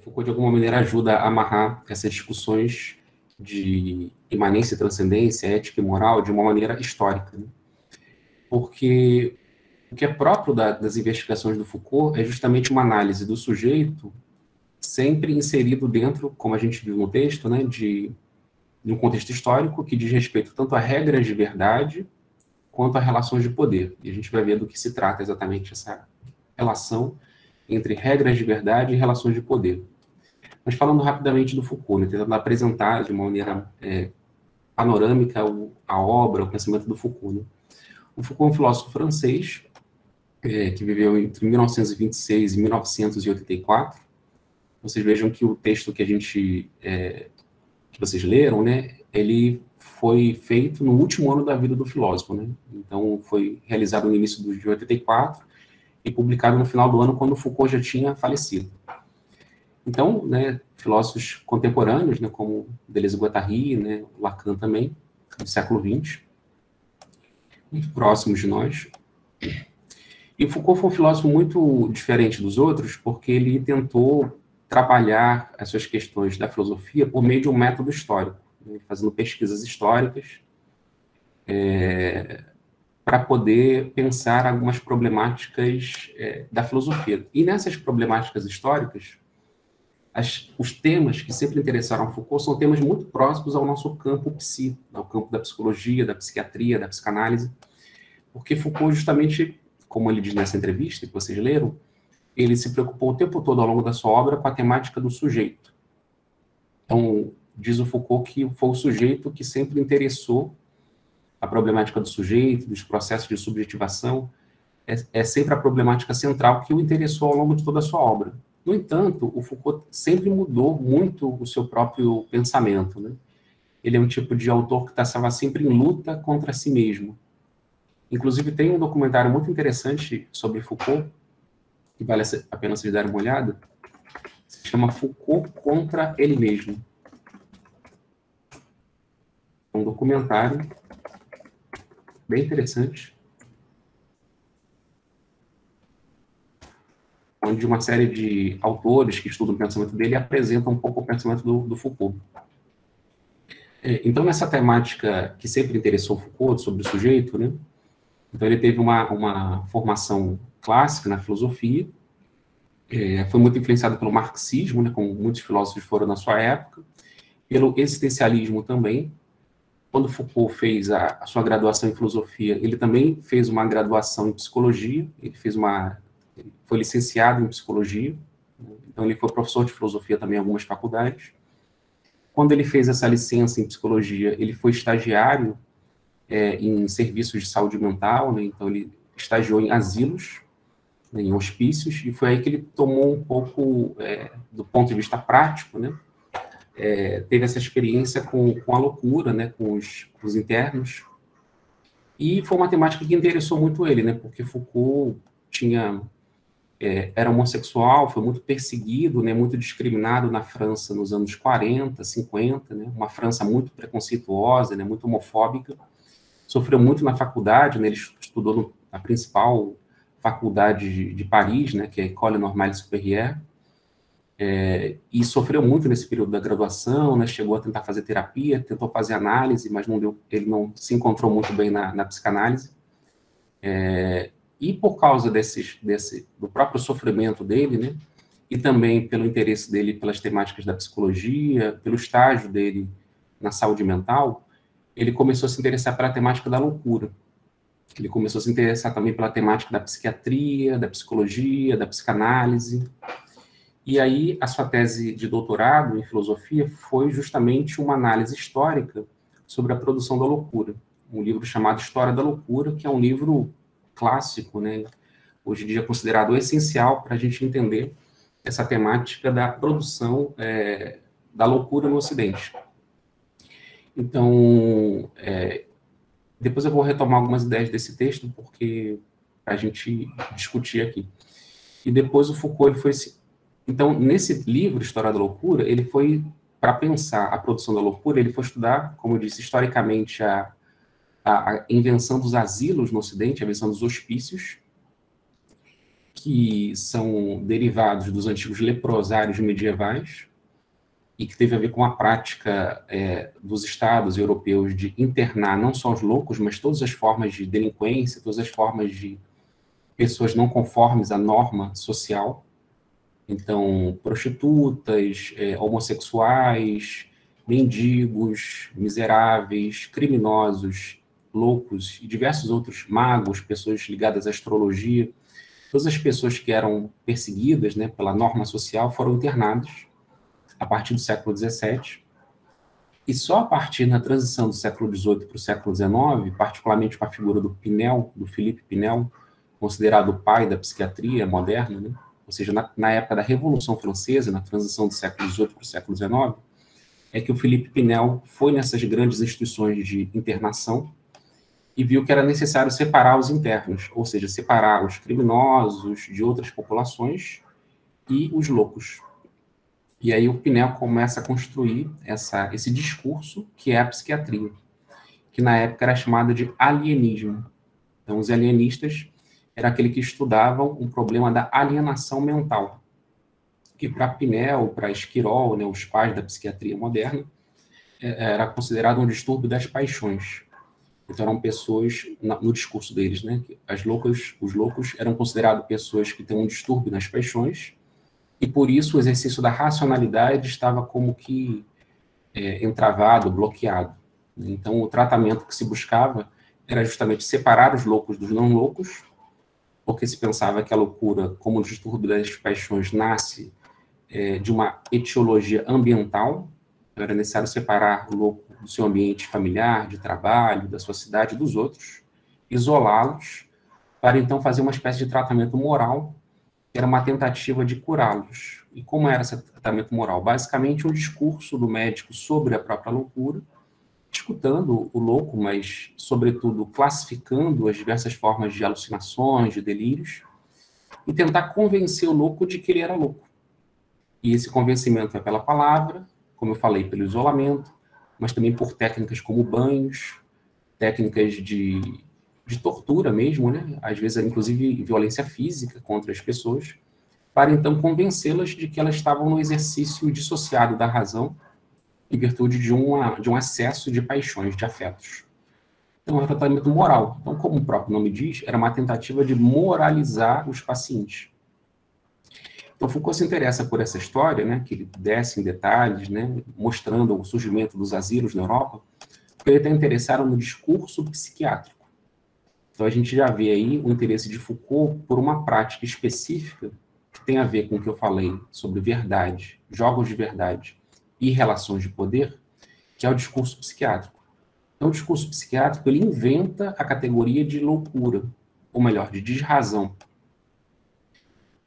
Foucault, de alguma maneira, ajuda a amarrar essas discussões de imanência e transcendência, ética e moral, de uma maneira histórica, né? Porque o que é próprio das investigações do Foucault é justamente uma análise do sujeito sempre inserido dentro, como a gente viu no texto, né, de um contexto histórico que diz respeito tanto a regras de verdade quanto a relações de poder. E a gente vai ver do que se trata exatamente essa relação entre regras de verdade e relações de poder. Mas falando rapidamente do Foucault, né, tentando apresentar de uma maneira panorâmica a obra, o pensamento do Foucault. Né? O Foucault é um filósofo francês que viveu entre 1926 e 1984. Vocês vejam que o texto que que vocês leram, né, ele foi feito no último ano da vida do filósofo, né? Então foi realizado no início de 84 e publicado no final do ano, quando Foucault já tinha falecido. Então, né, filósofos contemporâneos, né, como Deleuze e Guattari, né, Lacan também, do século XX, muito próximos de nós. E Foucault foi um filósofo muito diferente dos outros, porque ele tentou trabalhar as suas questões da filosofia por meio de um método histórico, né, fazendo pesquisas históricas, para poder pensar algumas problemáticas da filosofia. E nessas problemáticas históricas, os temas que sempre interessaram a Foucault são temas muito próximos ao nosso campo psi, ao campo da psicologia, da psiquiatria, da psicanálise, porque Foucault, justamente, como ele diz nessa entrevista que vocês leram, ele se preocupou o tempo todo ao longo da sua obra com a temática do sujeito. Então, diz o Foucault que foi o sujeito que sempre interessou a problemática do sujeito, dos processos de subjetivação, é sempre a problemática central que o interessou ao longo de toda a sua obra. No entanto, o Foucault sempre mudou muito o seu próprio pensamento, né? Ele é um tipo de autor que estava sempre em luta contra si mesmo. Inclusive, tem um documentário muito interessante sobre Foucault, que vale a pena vocês darem uma olhada, se chama Foucault contra ele mesmo. É um documentário bem interessante, onde uma série de autores que estudam o pensamento dele apresentam um pouco o pensamento do Foucault. Então, nessa temática que sempre interessou Foucault, sobre o sujeito, né? Então, ele teve uma formação clássica na filosofia, foi muito influenciado pelo marxismo, né, como muitos filósofos foram na sua época, pelo existencialismo também. Quando Foucault fez a sua graduação em filosofia, ele também fez uma graduação em psicologia, ele foi licenciado em psicologia, então ele foi professor de filosofia também em algumas faculdades. Quando ele fez essa licença em psicologia, ele foi estagiário em serviços de saúde mental, né? Então ele estagiou em asilos, né, em hospícios, e foi aí que ele tomou um pouco, do ponto de vista prático, né, teve essa experiência com a loucura, né, com os internos, e foi uma temática que interessou muito ele, né, porque Foucault era homossexual, foi muito perseguido, né, muito discriminado na França nos anos 40, 50, né, uma França muito preconceituosa, né, muito homofóbica, sofreu muito na faculdade, né, ele estudou na principal faculdade de Paris, né, que é a École Normale Supérieure, e sofreu muito nesse período da graduação, né, chegou a tentar fazer terapia, tentou fazer análise, mas ele não se encontrou muito bem na psicanálise. E por causa do próprio sofrimento dele, né, e também pelo interesse dele pelas temáticas da psicologia, pelo estágio dele na saúde mental, ele começou a se interessar pela temática da loucura. Ele começou a se interessar também pela temática da psiquiatria, da psicologia, da psicanálise. E aí, a sua tese de doutorado em filosofia foi justamente uma análise histórica sobre a produção da loucura. Um livro chamado História da Loucura, que é um livro clássico, né? Hoje em dia considerado essencial para a gente entender essa temática da produção da loucura no Ocidente. Então, depois eu vou retomar algumas ideias desse texto, porque a gente discutir aqui. E depois o Foucault, Então, nesse livro, História da Loucura, ele foi, para pensar a produção da loucura, ele foi estudar, como eu disse, historicamente, a invenção dos asilos no Ocidente, a invenção dos hospícios, que são derivados dos antigos leprosários medievais e que teve a ver com a prática dos estados europeus de internar não só os loucos, mas todas as formas de delinquência, todas as formas de pessoas não conformes à norma social. Então, prostitutas, homossexuais, mendigos, miseráveis, criminosos, loucos e diversos outros magos, pessoas ligadas à astrologia. Todas as pessoas que eram perseguidas, né, pela norma social foram internadas a partir do século XVII. E só a partir da transição do século XVIII para o século XIX, particularmente com a figura do Pinel, do Philippe Pinel, considerado o pai da psiquiatria moderna, né? Ou seja, na época da Revolução Francesa, na transição do século XVIII para o século XIX, é que o Philippe Pinel foi nessas grandes instituições de internação e viu que era necessário separar os internos, ou seja, separar os criminosos de outras populações e os loucos. E aí o Pinel começa a construir esse discurso que é a psiquiatria, que na época era chamada de alienismo. Então, os alienistas era aquele que estudavam o problema da alienação mental, que para Pinel, para Esquirol, né, os pais da psiquiatria moderna, era considerado um distúrbio das paixões. Então, eram pessoas, no discurso deles, né, os loucos eram considerados pessoas que têm um distúrbio nas paixões, e por isso o exercício da racionalidade estava como que entravado, bloqueado. Então, o tratamento que se buscava era justamente separar os loucos dos não loucos, porque se pensava que a loucura, como o distúrbio das paixões, nasce de uma etiologia ambiental. Então, era necessário separar o louco do seu ambiente familiar, de trabalho, da sua cidade, dos outros, isolá-los, para então fazer uma espécie de tratamento moral, que era uma tentativa de curá-los. E como era esse tratamento moral? Basicamente, um discurso do médico sobre a própria loucura, escutando o louco, mas, sobretudo, classificando as diversas formas de alucinações, de delírios, e tentar convencer o louco de que ele era louco. E esse convencimento é pela palavra, como eu falei, pelo isolamento, mas também por técnicas como banhos, técnicas de tortura mesmo, né? Às vezes, inclusive, violência física contra as pessoas, para então convencê-las de que elas estavam no exercício dissociado da razão, em virtude de um excesso de paixões, de afetos. Então, é um tratamento moral. Então, como o próprio nome diz, era uma tentativa de moralizar os pacientes. Então, Foucault se interessa por essa história, né, que ele desce em detalhes, né, mostrando o surgimento dos asilos na Europa, porque ele está interessado no discurso psiquiátrico. Então, a gente já vê aí o interesse de Foucault por uma prática específica que tem a ver com o que eu falei sobre verdade, jogos de verdade, e relações de poder, que é o discurso psiquiátrico. Então, o discurso psiquiátrico, ele inventa a categoria de loucura, ou melhor, de desrazão,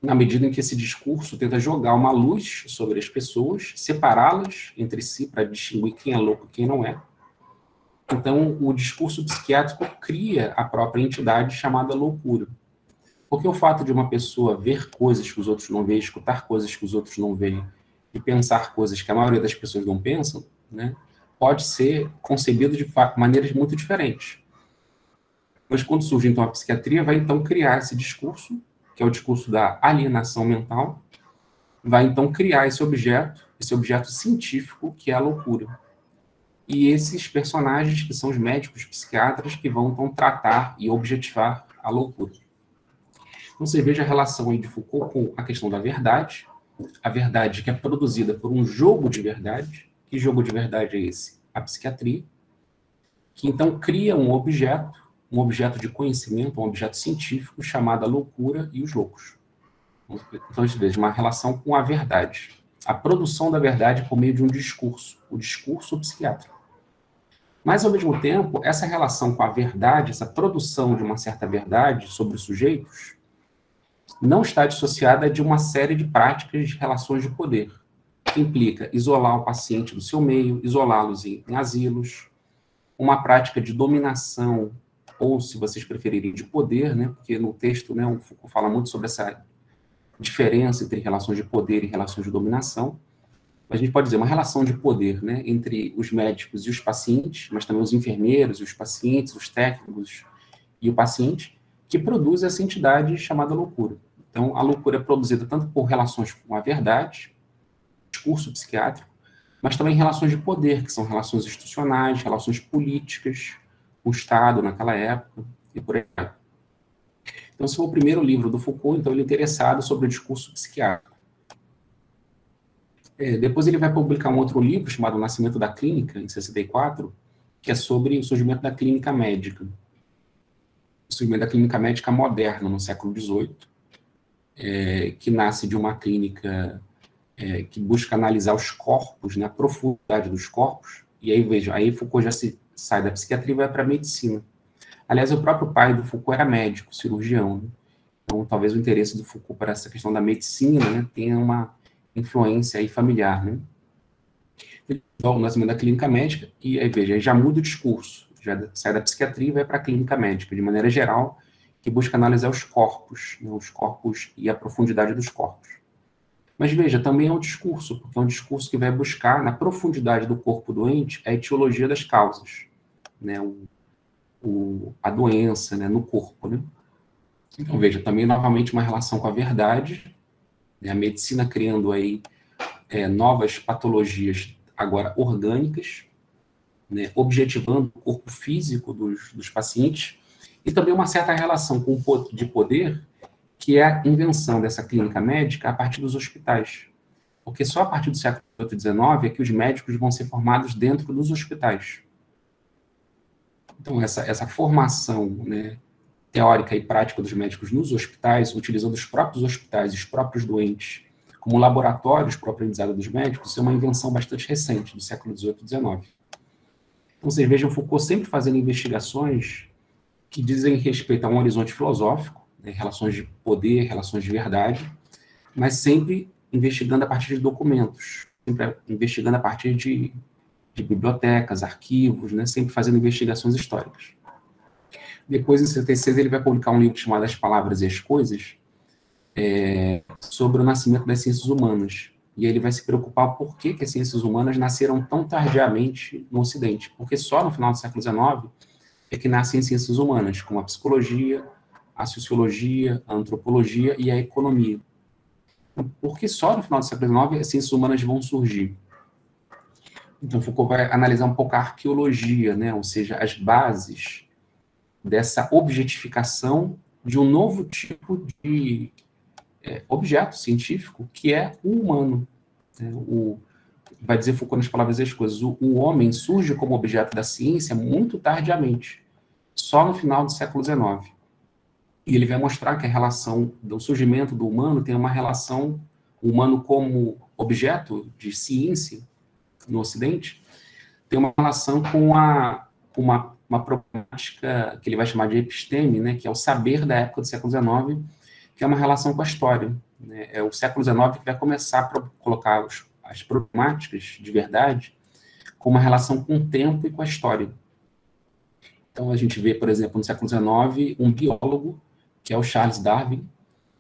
na medida em que esse discurso tenta jogar uma luz sobre as pessoas, separá-las entre si para distinguir quem é louco e quem não é. Então, o discurso psiquiátrico cria a própria entidade chamada loucura. Porque o fato de uma pessoa ver coisas que os outros não veem, escutar coisas que os outros não veem, e pensar coisas que a maioria das pessoas não pensam, né, pode ser concebido de maneiras muito diferentes. Mas quando surge, então, a psiquiatria, vai, então, criar esse discurso, que é o discurso da alienação mental, vai, então, criar esse objeto científico, que é a loucura. E esses personagens, que são os médicos psiquiatras, que vão, então, tratar e objetivar a loucura. Então, você veja a relação aí de Foucault com a questão da verdade, a verdade que é produzida por um jogo de verdade. Que jogo de verdade é esse? A psiquiatria, que então cria um objeto de conhecimento, um objeto científico chamado a loucura e os loucos. Então, a gente veja uma relação com a verdade, a produção da verdade por meio de um discurso, o discurso psiquiátrico. Mas, ao mesmo tempo, essa relação com a verdade, essa produção de uma certa verdade sobre os sujeitos, não está dissociada de uma série de práticas de relações de poder, que implica isolar o paciente do seu meio, isolá-los em asilos, uma prática de dominação, ou, se vocês preferirem, de poder, né? Porque no texto, né, o Foucault fala muito sobre essa diferença entre relações de poder e relações de dominação. A gente pode dizer uma relação de poder, né, entre os médicos e os pacientes, mas também os enfermeiros e os pacientes, os técnicos e o paciente, que produz essa entidade chamada loucura. Então, a loucura é produzida tanto por relações com a verdade, discurso psiquiátrico, mas também relações de poder, que são relações institucionais, relações políticas, o Estado naquela época, e por aí vai. Então, esse foi o primeiro livro do Foucault, então ele é interessado sobre o discurso psiquiátrico. Depois ele vai publicar um outro livro, chamado O Nascimento da Clínica, em 64, que é sobre o surgimento da clínica médica. O surgimento da clínica médica moderna, no século XVIII, que nasce de uma clínica que busca analisar os corpos, né, a profundidade dos corpos, e aí, veja, aí Foucault já sai da psiquiatria e vai para a medicina. Aliás, o próprio pai do Foucault era médico, cirurgião, né? Então, talvez o interesse do Foucault para essa questão da medicina, né, tenha uma influência aí familiar, né? Então, o nascimento da clínica médica, e aí, veja, aí já muda o discurso, já sai da psiquiatria e vai para a clínica médica, de maneira geral, que busca analisar os corpos, né, os corpos e a profundidade dos corpos. Mas, veja, também é um discurso, porque é um discurso que vai buscar, na profundidade do corpo doente, a etiologia das causas, né, a doença, né, no corpo, né? Então, veja, também, novamente, uma relação com a verdade, né, a medicina criando aí novas patologias, agora orgânicas, né, objetivando o corpo físico dos pacientes, e também uma certa relação de poder, que é a invenção dessa clínica médica a partir dos hospitais. Porque só a partir do século XIX é que os médicos vão ser formados dentro dos hospitais. Então, essa formação, né, teórica e prática dos médicos nos hospitais, utilizando os próprios hospitais e os próprios doentes como laboratórios para o aprendizado dos médicos, isso é uma invenção bastante recente, do século XVIII e XIX. Então, vocês vejam Foucault sempre fazendo investigações que dizem respeito a um horizonte filosófico, né, relações de poder, relações de verdade, mas sempre investigando a partir de documentos, sempre investigando a partir de bibliotecas, arquivos, né, sempre fazendo investigações históricas. Depois, em 76, ele vai publicar um livro chamado As Palavras e as Coisas, sobre o nascimento das ciências humanas. E aí ele vai se preocupar por que as ciências humanas nasceram tão tardiamente no Ocidente. Porque só no final do século XIX é que nascem ciências humanas, como a psicologia, a sociologia, a antropologia e a economia. Porque só no final do século XIX as ciências humanas vão surgir. Então, Foucault vai analisar um pouco a arqueologia, né? Ou seja, as bases dessa objetificação de um novo tipo de objeto científico, que é o humano. Vai dizer Foucault nas Palavras e as Coisas, o homem surge como objeto da ciência muito tardiamente, só no final do século XIX. E ele vai mostrar que a relação do surgimento do humano tem uma relação, o humano como objeto de ciência no Ocidente, tem uma relação com uma problemática que ele vai chamar de episteme, né, que é o saber da época do século XIX, que é uma relação com a história. Né? É o século XIX que vai começar a colocar as problemáticas de verdade com uma relação com o tempo e com a história. Então, a gente vê, por exemplo, no século XIX, um biólogo, que é o Charles Darwin,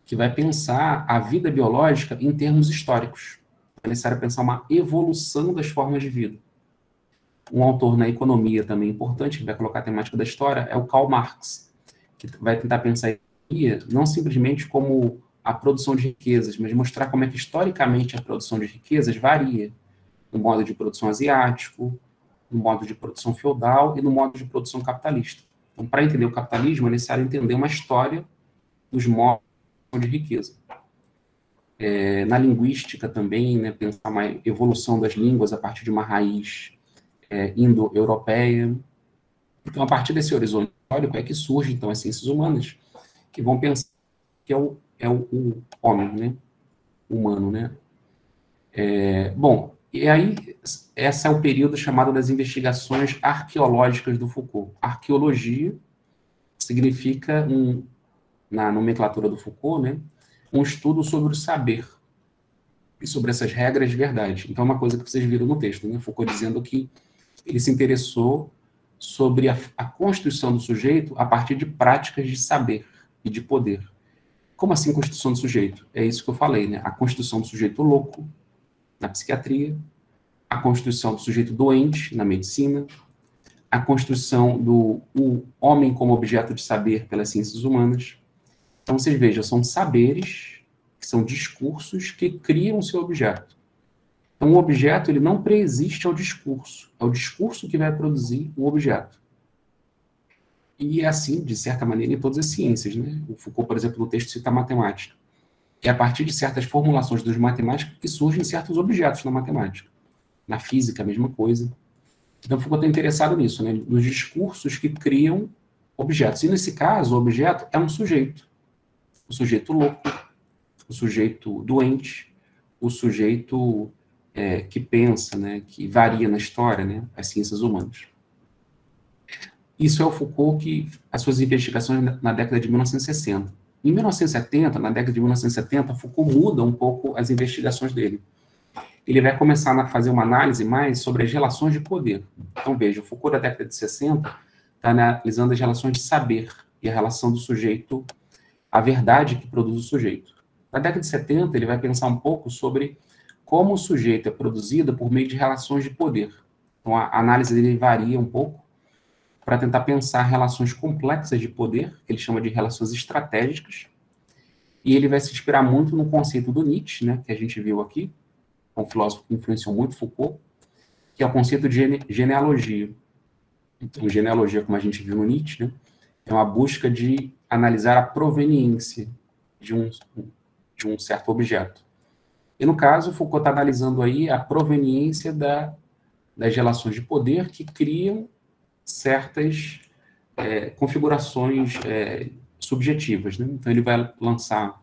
que vai pensar a vida biológica em termos históricos. É necessário pensar uma evolução das formas de vida. Um autor na economia também importante, que vai colocar a temática da história, é o Karl Marx, que vai tentar pensar a economia não simplesmente como a produção de riquezas, mas mostrar como é que historicamente a produção de riquezas varia no modo de produção asiático, no modo de produção feudal e no modo de produção capitalista. Então, para entender o capitalismo, é necessário entender uma história dos modos de riqueza. Na linguística também, né, pensar uma evolução das línguas a partir de uma raiz indo-europeia. Então, a partir desse horizonte histórico é que surgem, então, as ciências humanas, que vão pensar que é o homem, né, humano, né. Bom, e aí, esse é o período chamado das investigações arqueológicas do Foucault. Arqueologia significa, na nomenclatura do Foucault, né, um estudo sobre o saber e sobre essas regras de verdade. Então, é uma coisa que vocês viram no texto, né, Foucault dizendo que ele se interessou sobre a constituição do sujeito a partir de práticas de saber e de poder. Como assim constituição do sujeito? É isso que eu falei, né? A constituição do sujeito louco, na psiquiatria, a constituição do sujeito doente, na medicina, a constituição do homem como objeto de saber pelas ciências humanas, Então, vocês vejam, são saberes, que são discursos que criam o seu objeto. Então, o objeto ele não preexiste ao discurso. É o discurso que vai produzir o objeto. E é assim, de certa maneira, em todas as ciências, né? O Foucault, por exemplo, no texto cita a matemática. É a partir de certas formulações dos matemáticos que surgem certos objetos na matemática. Na física, a mesma coisa. Então, Foucault está interessado nisso, né? Nos discursos que criam objetos. E, nesse caso, o objeto é um sujeito. O sujeito louco, o sujeito doente, o sujeito que pensa, né? Que varia na história, né? As ciências humanas. Isso é o Foucault que as suas investigações na década de 1960. Em 1970, na década de 1970, Foucault muda um pouco as investigações dele. Ele vai começar a fazer uma análise mais sobre as relações de poder. Então, veja, o Foucault da década de 60 está analisando as relações de saber e a relação do sujeito, a verdade que produz o sujeito. Na década de 70, ele vai pensar um pouco sobre como o sujeito é produzido por meio de relações de poder. Então, a análise dele varia um pouco para tentar pensar relações complexas de poder, que ele chama de relações estratégicas, e ele vai se inspirar muito no conceito do Nietzsche, né, que a gente viu aqui, um filósofo que influenciou muito Foucault, que é o conceito de genealogia. Então, genealogia, como a gente viu no Nietzsche, né, é uma busca de analisar a proveniência de um certo objeto. E, no caso, Foucault está analisando aí a proveniência das relações de poder que criam certas configurações subjetivas, né? Então, ele vai lançar,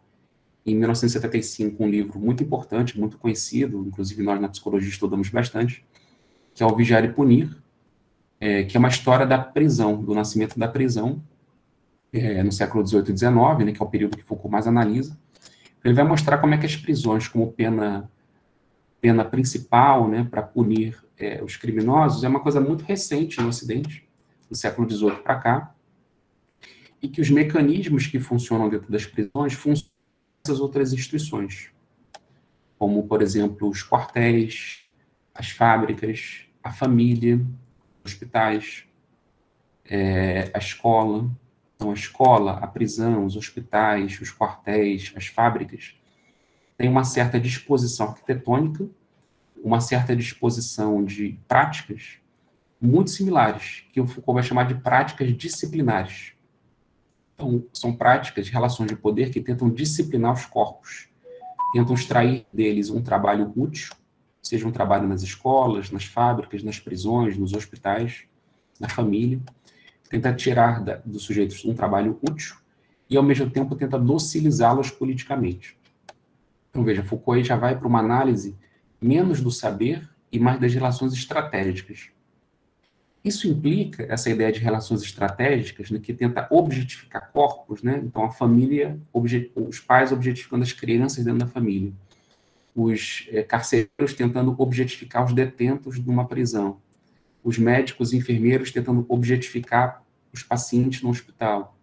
em 1975, um livro muito importante, muito conhecido, inclusive nós na psicologia estudamos bastante, que é o Vigiar e Punir, que é uma história da prisão, do nascimento da prisão, no século XVIII e XIX, né, que é o período que Foucault mais analisa. Ele vai mostrar como é que as prisões, como pena principal, né, para punir os criminosos, é uma coisa muito recente no Ocidente, do século XVIII para cá, e que os mecanismos que funcionam dentro das prisões funcionam nessas outras instituições, como, por exemplo, os quartéis, as fábricas, a família, os hospitais, a escola. Então, a escola, a prisão, os hospitais, os quartéis, as fábricas, têm uma certa disposição arquitetônica, uma certa disposição de práticas muito similares, que o Foucault vai chamar de práticas disciplinares. Então, são práticas, relações de poder que tentam disciplinar os corpos, tentam extrair deles um trabalho útil, seja um trabalho nas escolas, nas fábricas, nas prisões, nos hospitais, na família, tenta tirar dos sujeitos um trabalho útil e, ao mesmo tempo, tenta docilizá-los politicamente. Então, veja, Foucault já vai para uma análise menos do saber e mais das relações estratégicas. Isso implica essa ideia de relações estratégicas, né, que tenta objetificar corpos, né? Então, a família, os pais objetificando as crianças dentro da família, os carcereiros tentando objetificar os detentos de uma prisão, os médicos e enfermeiros tentando objetificar os pacientes no hospital,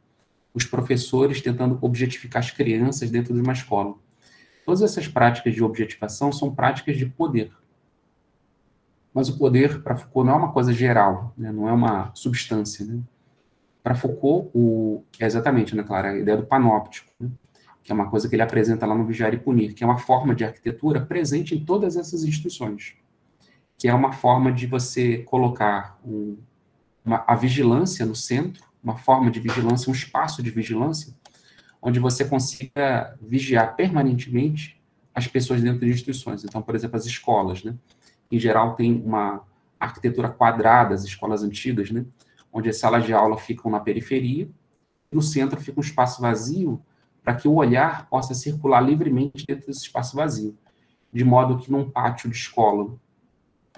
os professores tentando objetificar as crianças dentro de uma escola. Todas essas práticas de objetivação são práticas de poder. Mas o poder, para Foucault, não é uma coisa geral, né? Não é uma substância. Né? Para Foucault, é exatamente, né, Clara, a ideia do panóptico, né? Que é uma coisa que ele apresenta lá no Vigiar e Punir, que é uma forma de arquitetura presente em todas essas instituições, que é uma forma de você colocar a vigilância no centro, uma forma de vigilância, um espaço de vigilância, onde você consiga vigiar permanentemente as pessoas dentro de instituições. Então, por exemplo, as escolas, né? Em geral, tem uma arquitetura quadrada, as escolas antigas, né? Onde as salas de aula ficam na periferia, e no centro fica um espaço vazio para que o olhar possa circular livremente dentro desse espaço vazio, de modo que num pátio de escola,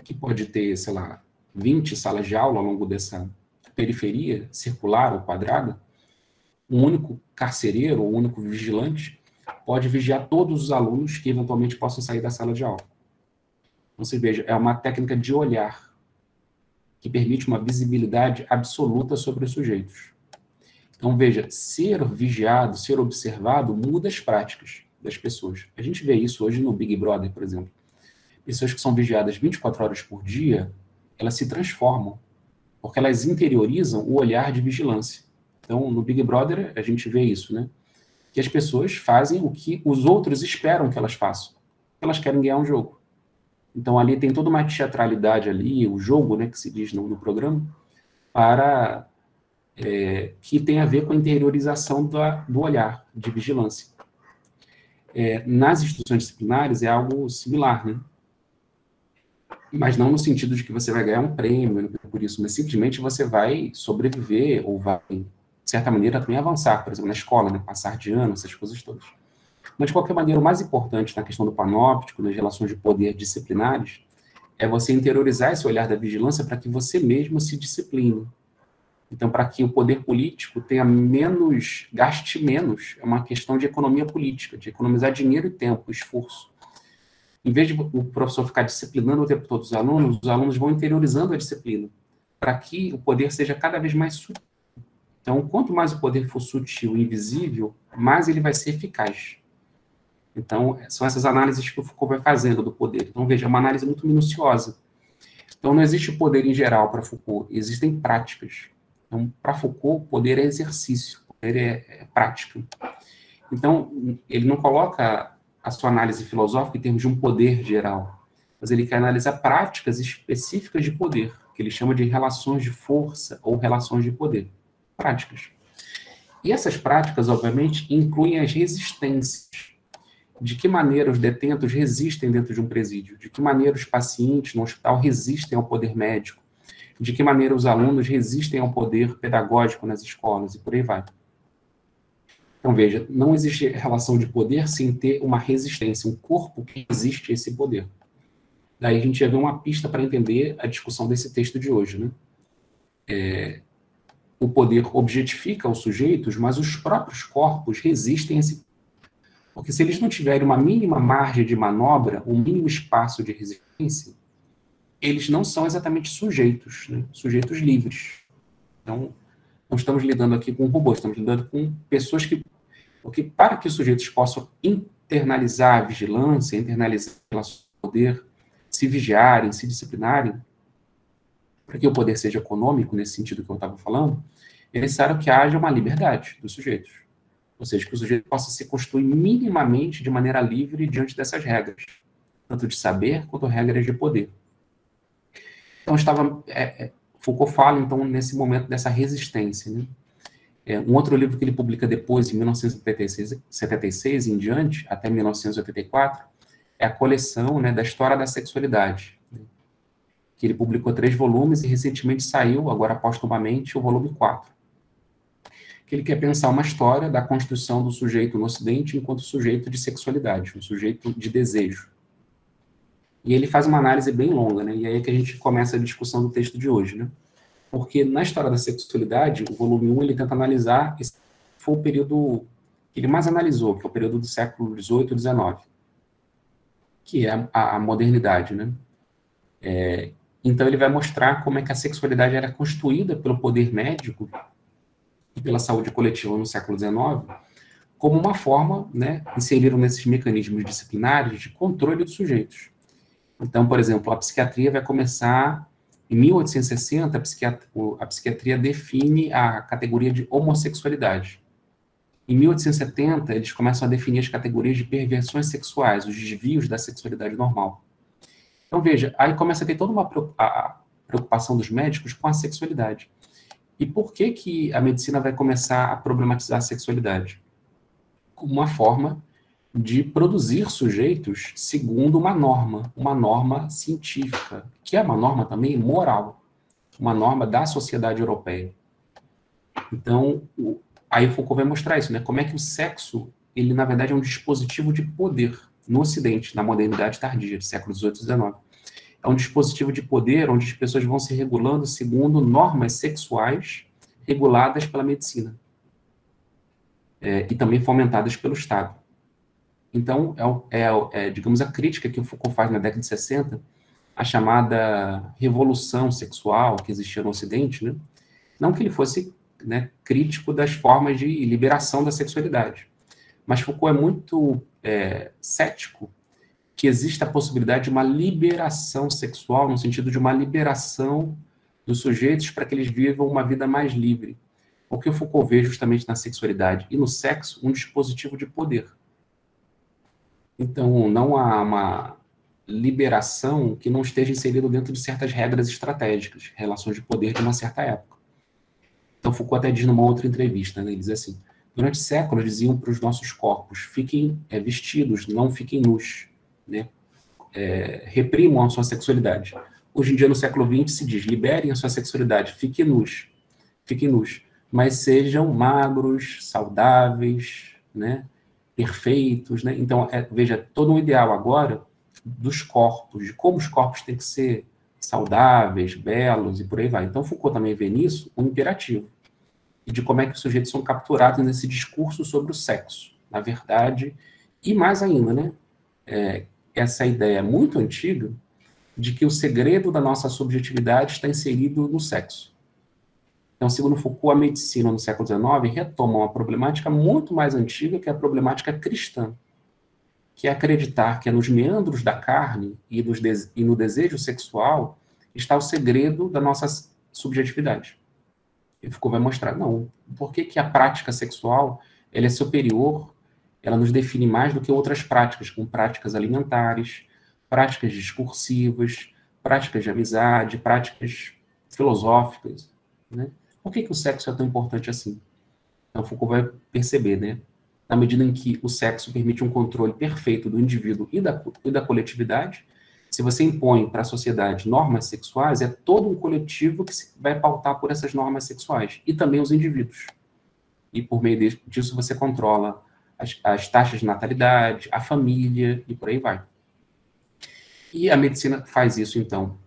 que pode ter, sei lá, 20 salas de aula ao longo dessa periferia circular ou quadrada, um único carcereiro ou um único vigilante pode vigiar todos os alunos que eventualmente possam sair da sala de aula. Então, você veja, é uma técnica de olhar que permite uma visibilidade absoluta sobre os sujeitos. Então, veja, ser vigiado, ser observado, muda as práticas das pessoas. A gente vê isso hoje no Big Brother, por exemplo. Pessoas que são vigiadas 24 horas por dia, elas se transformam, porque elas interiorizam o olhar de vigilância. Então, no Big Brother, a gente vê isso, né? que as pessoas fazem o que os outros esperam que elas façam. Elas querem ganhar um jogo. Então, ali tem toda uma teatralidade ali, o jogo, né, que se diz no programa, para que tem a ver com a interiorização do olhar, de vigilância. Nas instituições disciplinares é algo similar, né? Mas não no sentido de que você vai ganhar um prêmio por isso, mas simplesmente você vai sobreviver ou vai, de certa maneira, também avançar, por exemplo, na escola, né? Passar de ano, essas coisas todas. Mas, de qualquer maneira, o mais importante na questão do panóptico, nas relações de poder disciplinares, é você interiorizar esse olhar da vigilância para que você mesmo se discipline. Então, para que o poder político tenha menos, gaste menos, é uma questão de economia política, de economizar dinheiro e tempo, esforço. Em vez de o professor ficar disciplinando o tempo todo os alunos vão interiorizando a disciplina, para que o poder seja cada vez mais sutil. Então, quanto mais o poder for sutil e invisível, mais ele vai ser eficaz. Então, são essas análises que o Foucault vai fazendo do poder. Então, veja, é uma análise muito minuciosa. Então, não existe poder em geral para Foucault, existem práticas. Então, para Foucault, poder é exercício, poder é prática. Então, ele não coloca a sua análise filosófica em termos de um poder geral, mas ele quer analisar práticas específicas de poder, que ele chama de relações de força ou relações de poder. Práticas. E essas práticas, obviamente, incluem as resistências. De que maneira os detentos resistem dentro de um presídio? De que maneira os pacientes no hospital resistem ao poder médico? De que maneira os alunos resistem ao poder pedagógico nas escolas? E por aí vai. Então, veja, não existe relação de poder sem ter uma resistência, um corpo que resiste a esse poder. Daí a gente já vê uma pista para entender a discussão desse texto de hoje, né? O poder objetifica os sujeitos, mas os próprios corpos resistem a esse poder. Porque se eles não tiverem uma mínima margem de manobra, um mínimo espaço de resistência, eles não são exatamente sujeitos, né? Sujeitos livres. Então, não estamos lidando aqui com robôs, estamos lidando com pessoas que... Porque para que os sujeitos possam internalizar a vigilância, internalizar o poder, se vigiarem, se disciplinarem, para que o poder seja econômico, nesse sentido que eu estava falando, é necessário que haja uma liberdade dos sujeitos. Ou seja, que o sujeito possa se construir minimamente de maneira livre diante dessas regras, tanto de saber quanto regras de poder. Então, Foucault fala, então, nesse momento dessa resistência, né? Um outro livro que ele publica depois, em 1976 em diante, até 1984, é a coleção, né, da História da Sexualidade, né? Que ele publicou 3 volumes e recentemente saiu, agora póstumamente, o volume 4. Que ele quer pensar uma história da construção do sujeito no Ocidente enquanto sujeito de sexualidade, um sujeito de desejo. E ele faz uma análise bem longa, né? E aí é que a gente começa a discussão do texto de hoje, né? Porque na História da Sexualidade, o volume 1, ele tenta analisar, esse foi o período que ele mais analisou, que é o período do século XVIII e XIX, que é a modernidade, né? Então ele vai mostrar como é que a sexualidade era construída pelo poder médico e pela saúde coletiva no século XIX, como uma forma, né, inseriram nesses mecanismos disciplinares de controle dos sujeitos. Então, por exemplo, a psiquiatria vai começar, em 1860, a psiquiatria define a categoria de homossexualidade. Em 1870, eles começam a definir as categorias de perversões sexuais, os desvios da sexualidade normal. Então, veja, aí começa a ter toda uma preocupação dos médicos com a sexualidade. E por que a medicina vai começar a problematizar a sexualidade? Como uma forma de produzir sujeitos segundo uma norma científica, que é uma norma também moral, uma norma da sociedade europeia. Então, aí Foucault vai mostrar isso, né? Como é que o sexo, ele na verdade é um dispositivo de poder no Ocidente, na modernidade tardia, do século XVIII e XIX. É um dispositivo de poder onde as pessoas vão se regulando segundo normas sexuais reguladas pela medicina. E também fomentadas pelo Estado. Então, digamos, a crítica que o Foucault faz na década de 60, a chamada revolução sexual que existia no Ocidente, né? Não que ele fosse, né, crítico das formas de liberação da sexualidade, mas Foucault é muito cético que exista a possibilidade de uma liberação sexual, no sentido de uma liberação dos sujeitos para que eles vivam uma vida mais livre. Porque o Foucault vê justamente na sexualidade e no sexo um dispositivo de poder. Então, não há uma liberação que não esteja inserida dentro de certas regras estratégicas, relações de poder de uma certa época. Então, Foucault até diz numa outra entrevista, né, ele diz assim, durante séculos diziam para os nossos corpos, fiquem vestidos, não fiquem nus, né? Reprimam a sua sexualidade. Hoje em dia, no século XX, se diz, liberem a sua sexualidade, fiquem nus, mas sejam magros, saudáveis, né? Perfeitos, né? Então, veja, todo um ideal agora dos corpos, de como os corpos têm que ser saudáveis, belos e por aí vai. Então, Foucault também vê nisso um imperativo, e de como é que os sujeitos são capturados nesse discurso sobre o sexo, na verdade, e mais ainda, né? Essa ideia muito antiga de que o segredo da nossa subjetividade está inserido no sexo. Então, segundo Foucault, a medicina no século XIX retoma uma problemática muito mais antiga, que é a problemática cristã, que é acreditar que é nos meandros da carne e no desejo sexual está o segredo da nossa subjetividade. E Foucault vai mostrar, não, por que a prática sexual ela é superior, ela nos define mais do que outras práticas, como práticas alimentares, práticas discursivas, práticas de amizade, práticas filosóficas, né? Por que o sexo é tão importante assim? Então, Foucault vai perceber, né? Na medida em que o sexo permite um controle perfeito do indivíduo e da coletividade, se você impõe para a sociedade normas sexuais, é todo um coletivo que vai pautar por essas normas sexuais, e também os indivíduos. E por meio disso você controla as taxas de natalidade, a família, e por aí vai. E a medicina faz isso, então,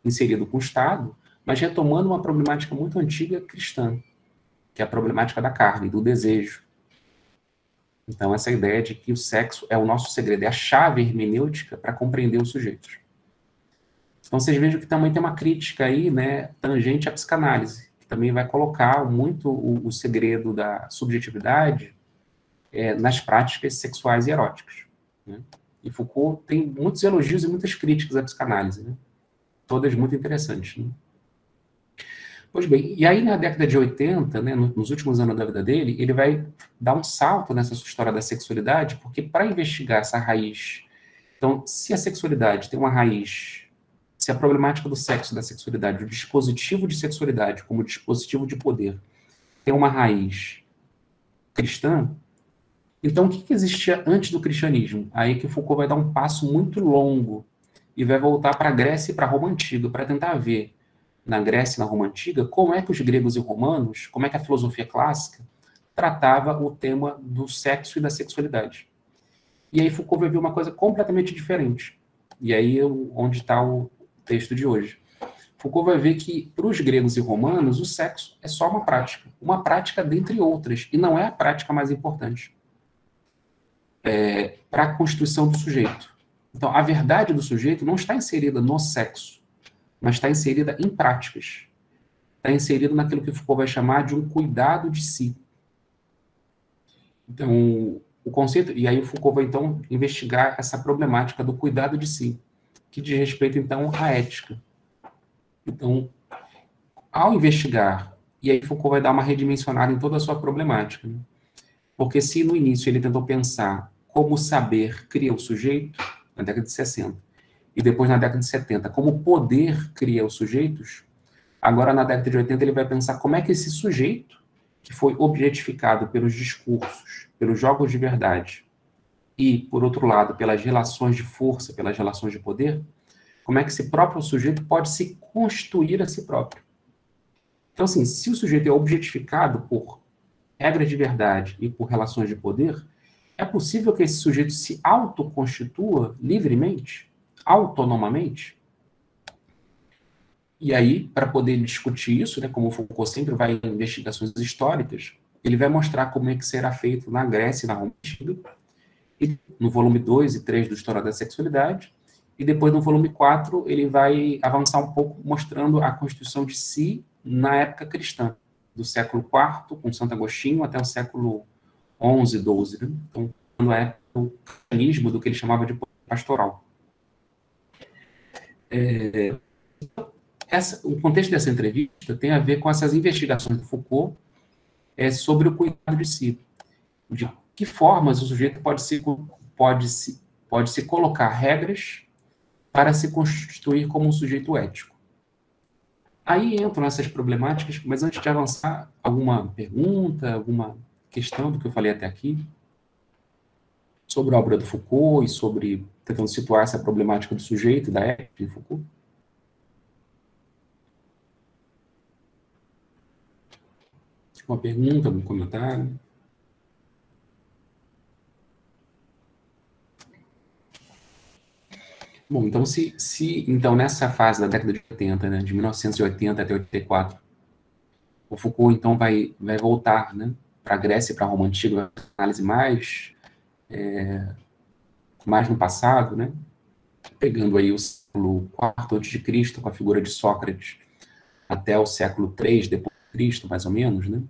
inserido com o Estado, mas retomando uma problemática muito antiga cristã, que é a problemática da carne, do desejo. Então, essa ideia de que o sexo é o nosso segredo, é a chave hermenêutica para compreender os sujeitos. Então, vocês vejam que também tem uma crítica aí, né, tangente à psicanálise, que também vai colocar muito o segredo da subjetividade nas práticas sexuais e eróticas, né? E Foucault tem muitos elogios e muitas críticas à psicanálise, né? Todas muito interessantes, né? Pois bem, e aí na década de 80, né, nos últimos anos da vida dele, ele vai dar um salto nessa sua história da sexualidade, porque para investigar essa raiz, então, se a sexualidade tem uma raiz, se a problemática do sexo e da sexualidade, o dispositivo de sexualidade como dispositivo de poder, tem uma raiz cristã, então o que existia antes do cristianismo? Aí que Foucault vai dar um passo muito longo e vai voltar para a Grécia e para a Roma Antiga, para tentar ver na Grécia e na Roma Antiga, como é que os gregos e romanos, como é que a filosofia clássica tratava o tema do sexo e da sexualidade. E aí Foucault vai ver uma coisa completamente diferente. E aí onde está o texto de hoje. Foucault vai ver que, para os gregos e romanos, o sexo é só uma prática dentre outras, e não é a prática mais importante para a constituição do sujeito. Então, a verdade do sujeito não está inserida no sexo, mas está inserida em práticas. Está inserida naquilo que Foucault vai chamar de um cuidado de si. Então, o conceito... E aí o Foucault vai, então, investigar essa problemática do cuidado de si, que diz respeito, então, à ética. Então, ao investigar, e aí Foucault vai dar uma redimensionada em toda a sua problemática, né? Porque se no início ele tentou pensar como o saber cria o sujeito, na década de 60, e depois na década de 70, como o poder cria os sujeitos, agora na década de 80 ele vai pensar como é que esse sujeito, que foi objetificado pelos discursos, pelos jogos de verdade, e, por outro lado, pelas relações de força, pelas relações de poder, como é que esse próprio sujeito pode se constituir a si próprio. Então, assim, se o sujeito é objetificado por regras de verdade e por relações de poder, é possível que esse sujeito se autoconstitua livremente, autonomamente? E aí, para poder discutir isso, né, como o Foucault sempre vai em investigações históricas, ele vai mostrar como é que será feito na Grécia e na Roma Antiga, e no volume 2 e 3 do História da Sexualidade, e depois no volume 4 ele vai avançar um pouco mostrando a constituição de si na época cristã, do século IV, com Santo Agostinho, até o século XI, XII, né? Então, quando é o cristianismo do que ele chamava de pastoral. O contexto dessa entrevista tem a ver com essas investigações do Foucault é sobre o cuidado de si. De que formas o sujeito pode se colocar regras para se constituir como um sujeito ético. Aí entram essas problemáticas, mas antes de avançar, alguma pergunta, alguma questão do que eu falei até aqui? Sobre a obra do Foucault e sobre tentando situar essa problemática do sujeito e da ética de Foucault? Uma pergunta, algum comentário? Bom, então, então nessa fase da década de 80, né, de 1980 até 84, o Foucault, então, vai voltar, né, para a Grécia e para a Roma Antiga, uma análise mais no passado, né, pegando aí o século IV a.C., com a figura de Sócrates, até o século III depois de Cristo, mais ou menos, né,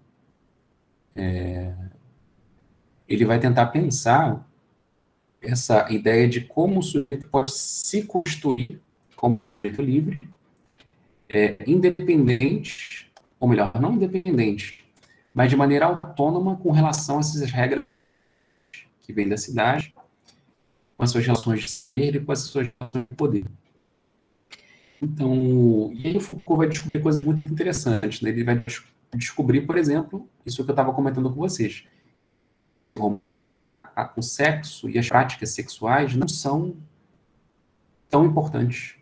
ele vai tentar pensar essa ideia de como o sujeito pode se constituir como sujeito livre, independente, ou melhor, não independente, mas de maneira autônoma com relação a essas regras que vêm da cidade, com as suas relações de ser e com as suas relações de poder. Então, e aí o Foucault vai descobrir coisas muito interessantes, né? Ele vai descobrir, por exemplo, isso que eu estava comentando com vocês. O sexo e as práticas sexuais não são tão importantes.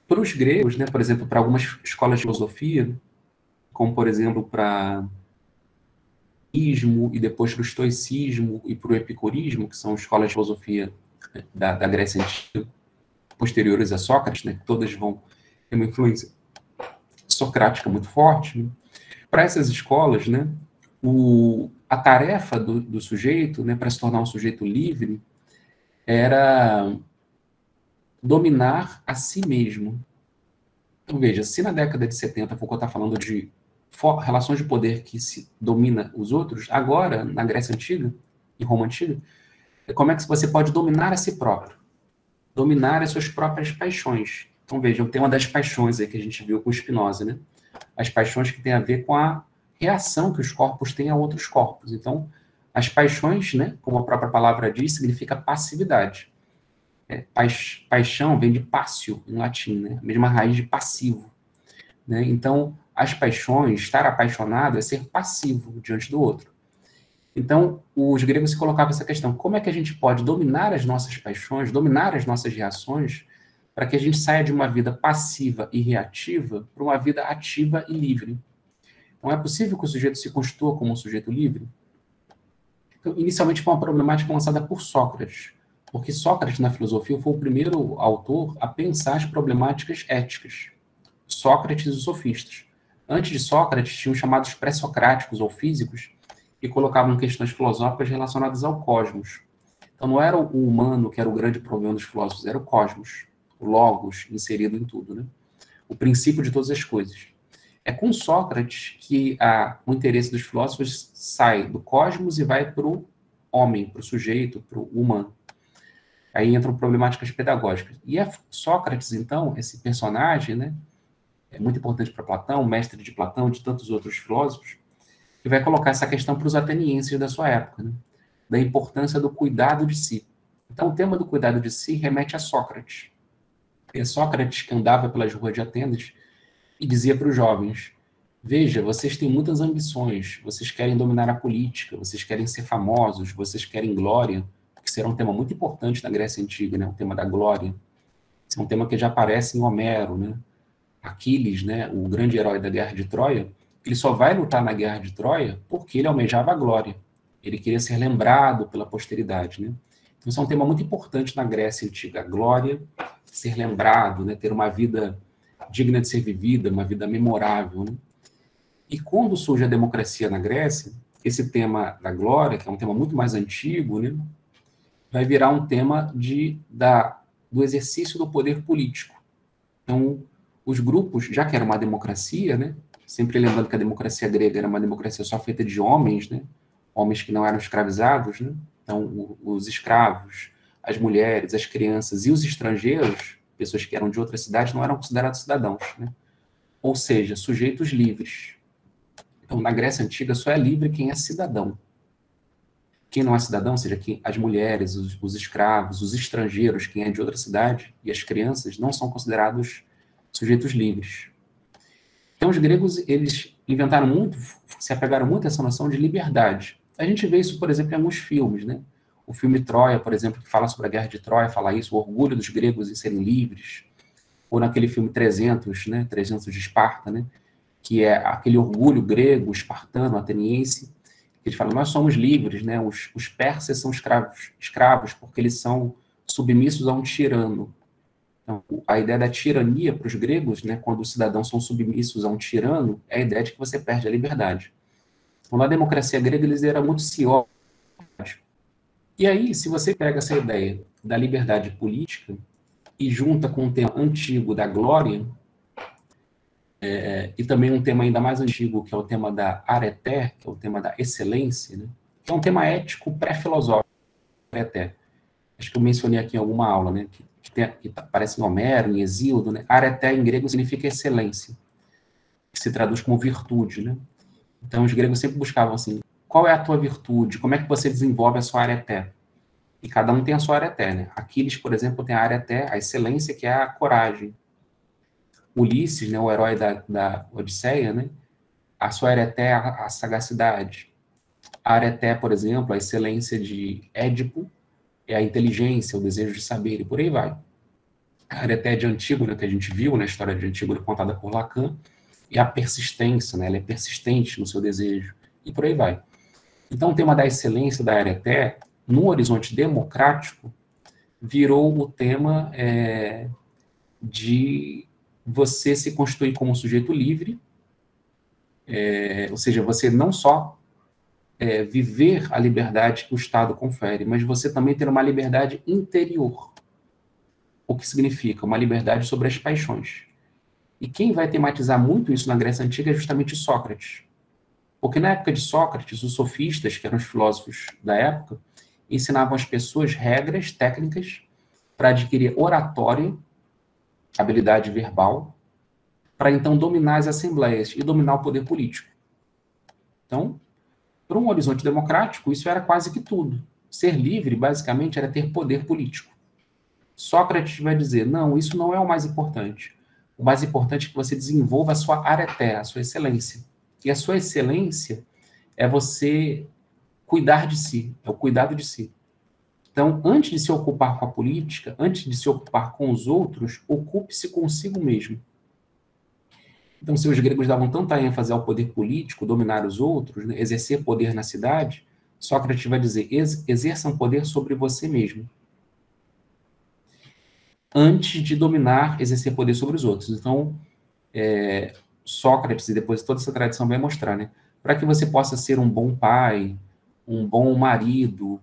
Para os gregos, né, por exemplo, para algumas escolas de filosofia, como, por exemplo, para o ismo e depois para o estoicismo e para o epicurismo, que são escolas de filosofia da Grécia Antiga, posteriores a Sócrates, né, que todas vão ter uma influência socrática muito forte, né? Para essas escolas, né, a tarefa do sujeito, né, para se tornar um sujeito livre, era dominar a si mesmo. Então, veja, se na década de 70 Foucault está falando de relações de poder que se domina os outros, agora, na Grécia Antiga e Roma Antiga, como é que você pode dominar a si próprio? Dominar as suas próprias paixões. Então, veja, o tema das paixões aí que a gente viu com Spinoza, né? As paixões que têm a ver com a reação que os corpos têm a outros corpos. Então, as paixões, né, como a própria palavra diz, significa passividade. Paixão vem de passio, em latim, né? A mesma raiz de passivo. Né? Então, as paixões, estar apaixonado é ser passivo diante do outro. Então, os gregos se colocavam essa questão: como é que a gente pode dominar as nossas paixões, dominar as nossas reações, para que a gente saia de uma vida passiva e reativa para uma vida ativa e livre? Não é possível que o sujeito se constitua como um sujeito livre? Então, inicialmente foi uma problemática lançada por Sócrates, porque Sócrates, na filosofia, foi o primeiro autor a pensar as problemáticas éticas. Sócrates e os sofistas. Antes de Sócrates, tinham chamados pré-socráticos ou físicos, que colocavam questões filosóficas relacionadas ao cosmos. Então, não era o humano que era o grande problema dos filósofos, era o cosmos, o logos inserido em tudo, né? O princípio de todas as coisas. É com Sócrates que o interesse dos filósofos sai do cosmos e vai para o homem, para o sujeito, para o humano. Aí entram problemáticas pedagógicas. E é Sócrates, então, esse personagem, né, é muito importante para Platão, mestre de Platão e de tantos outros filósofos, que vai colocar essa questão para os atenienses da sua época, né, da importância do cuidado de si. Então, o tema do cuidado de si remete a Sócrates. É Sócrates que andava pelas ruas de Atenas e dizia para os jovens: veja, vocês têm muitas ambições, vocês querem dominar a política, vocês querem ser famosos, vocês querem glória, que será um tema muito importante na Grécia Antiga, né, o tema da glória. Esse é um tema que já aparece em Homero, né? Aquiles, né, o grande herói da Guerra de Troia, ele só vai lutar na Guerra de Troia porque ele almejava a glória. Ele queria ser lembrado pela posteridade, né? Então, isso é um tema muito importante na Grécia Antiga, a glória, ser lembrado, né, ter uma vida digna de ser vivida, uma vida memorável, né? E quando surge a democracia na Grécia, esse tema da glória, que é um tema muito mais antigo, né, vai virar um tema do exercício do poder político. Então, os grupos, já que era uma democracia, né, sempre lembrando que a democracia grega era uma democracia só feita de homens, né, homens que não eram escravizados, né, então os escravos, as mulheres, as crianças e os estrangeiros, pessoas que eram de outras cidades, não eram considerados cidadãos, né, ou seja, sujeitos livres. Então, na Grécia Antiga, só é livre quem é cidadão. Quem não é cidadão, ou seja, as mulheres, os escravos, os estrangeiros, quem é de outra cidade, e as crianças, não são considerados sujeitos livres. Então, os gregos, eles inventaram muito, se apegaram muito a essa noção de liberdade. A gente vê isso, por exemplo, em alguns filmes, né? O filme Troia, por exemplo, que fala sobre a Guerra de Troia, fala isso, o orgulho dos gregos em serem livres. Ou naquele filme 300, né? 300 de Esparta, né? Que é aquele orgulho grego, espartano, ateniense, que eles falam, nós somos livres, né? Os persas são escravos porque eles são submissos a um tirano. Então, a ideia da tirania para os gregos, né, quando os cidadãos são submissos a um tirano, é a ideia de que você perde a liberdade. Então, na democracia grega, eles eram muito ciosos. E aí, se você pega essa ideia da liberdade política e junta com um tema antigo da glória, e também um tema ainda mais antigo, que é o tema da areté, que é o tema da excelência, né, que é um tema ético pré-filosófico, areté. Acho que eu mencionei aqui em alguma aula, né, que aparece em Homero, em Hesíodo, né? Areté em grego significa excelência, que se traduz como virtude, né? Então os gregos sempre buscavam assim, qual é a tua virtude? Como é que você desenvolve a sua areté? E cada um tem a sua areté, né? Aquiles, por exemplo, tem a areté, a excelência, que é a coragem. Ulisses, né, o herói da Odisseia, né? A sua areté é a sagacidade. A areté, por exemplo, a excelência de Édipo, é a inteligência, o desejo de saber, e por aí vai. A areté de Antígona, que a gente viu na história de Antígona contada por Lacan, e a persistência, né? Ela é persistente no seu desejo, e por aí vai. Então, o tema da excelência da areté, no horizonte democrático, virou o tema de você se constituir como um sujeito livre, ou seja, você não só viver a liberdade que o Estado confere, mas você também ter uma liberdade interior. O que significa? Uma liberdade sobre as paixões. E quem vai tematizar muito isso na Grécia Antiga é justamente Sócrates. Porque na época de Sócrates, os sofistas, que eram os filósofos da época, ensinavam às pessoas regras, técnicas, para adquirir oratória, habilidade verbal, para então dominar as assembleias e dominar o poder político. Então, para um horizonte democrático, isso era quase que tudo. Ser livre, basicamente, era ter poder político. Sócrates vai dizer, não, isso não é o mais importante. O mais importante é que você desenvolva a sua areté, a sua excelência. E a sua excelência é você cuidar de si, é o cuidado de si. Então, antes de se ocupar com a política, antes de se ocupar com os outros, ocupe-se consigo mesmo. Então, se os gregos davam tanta ênfase ao poder político, dominar os outros, né, exercer poder na cidade, Sócrates vai dizer, exerçam poder sobre você mesmo, antes de dominar, exercer poder sobre os outros. Então, Sócrates, e depois toda essa tradição vai mostrar, né, para que você possa ser um bom pai, um bom marido,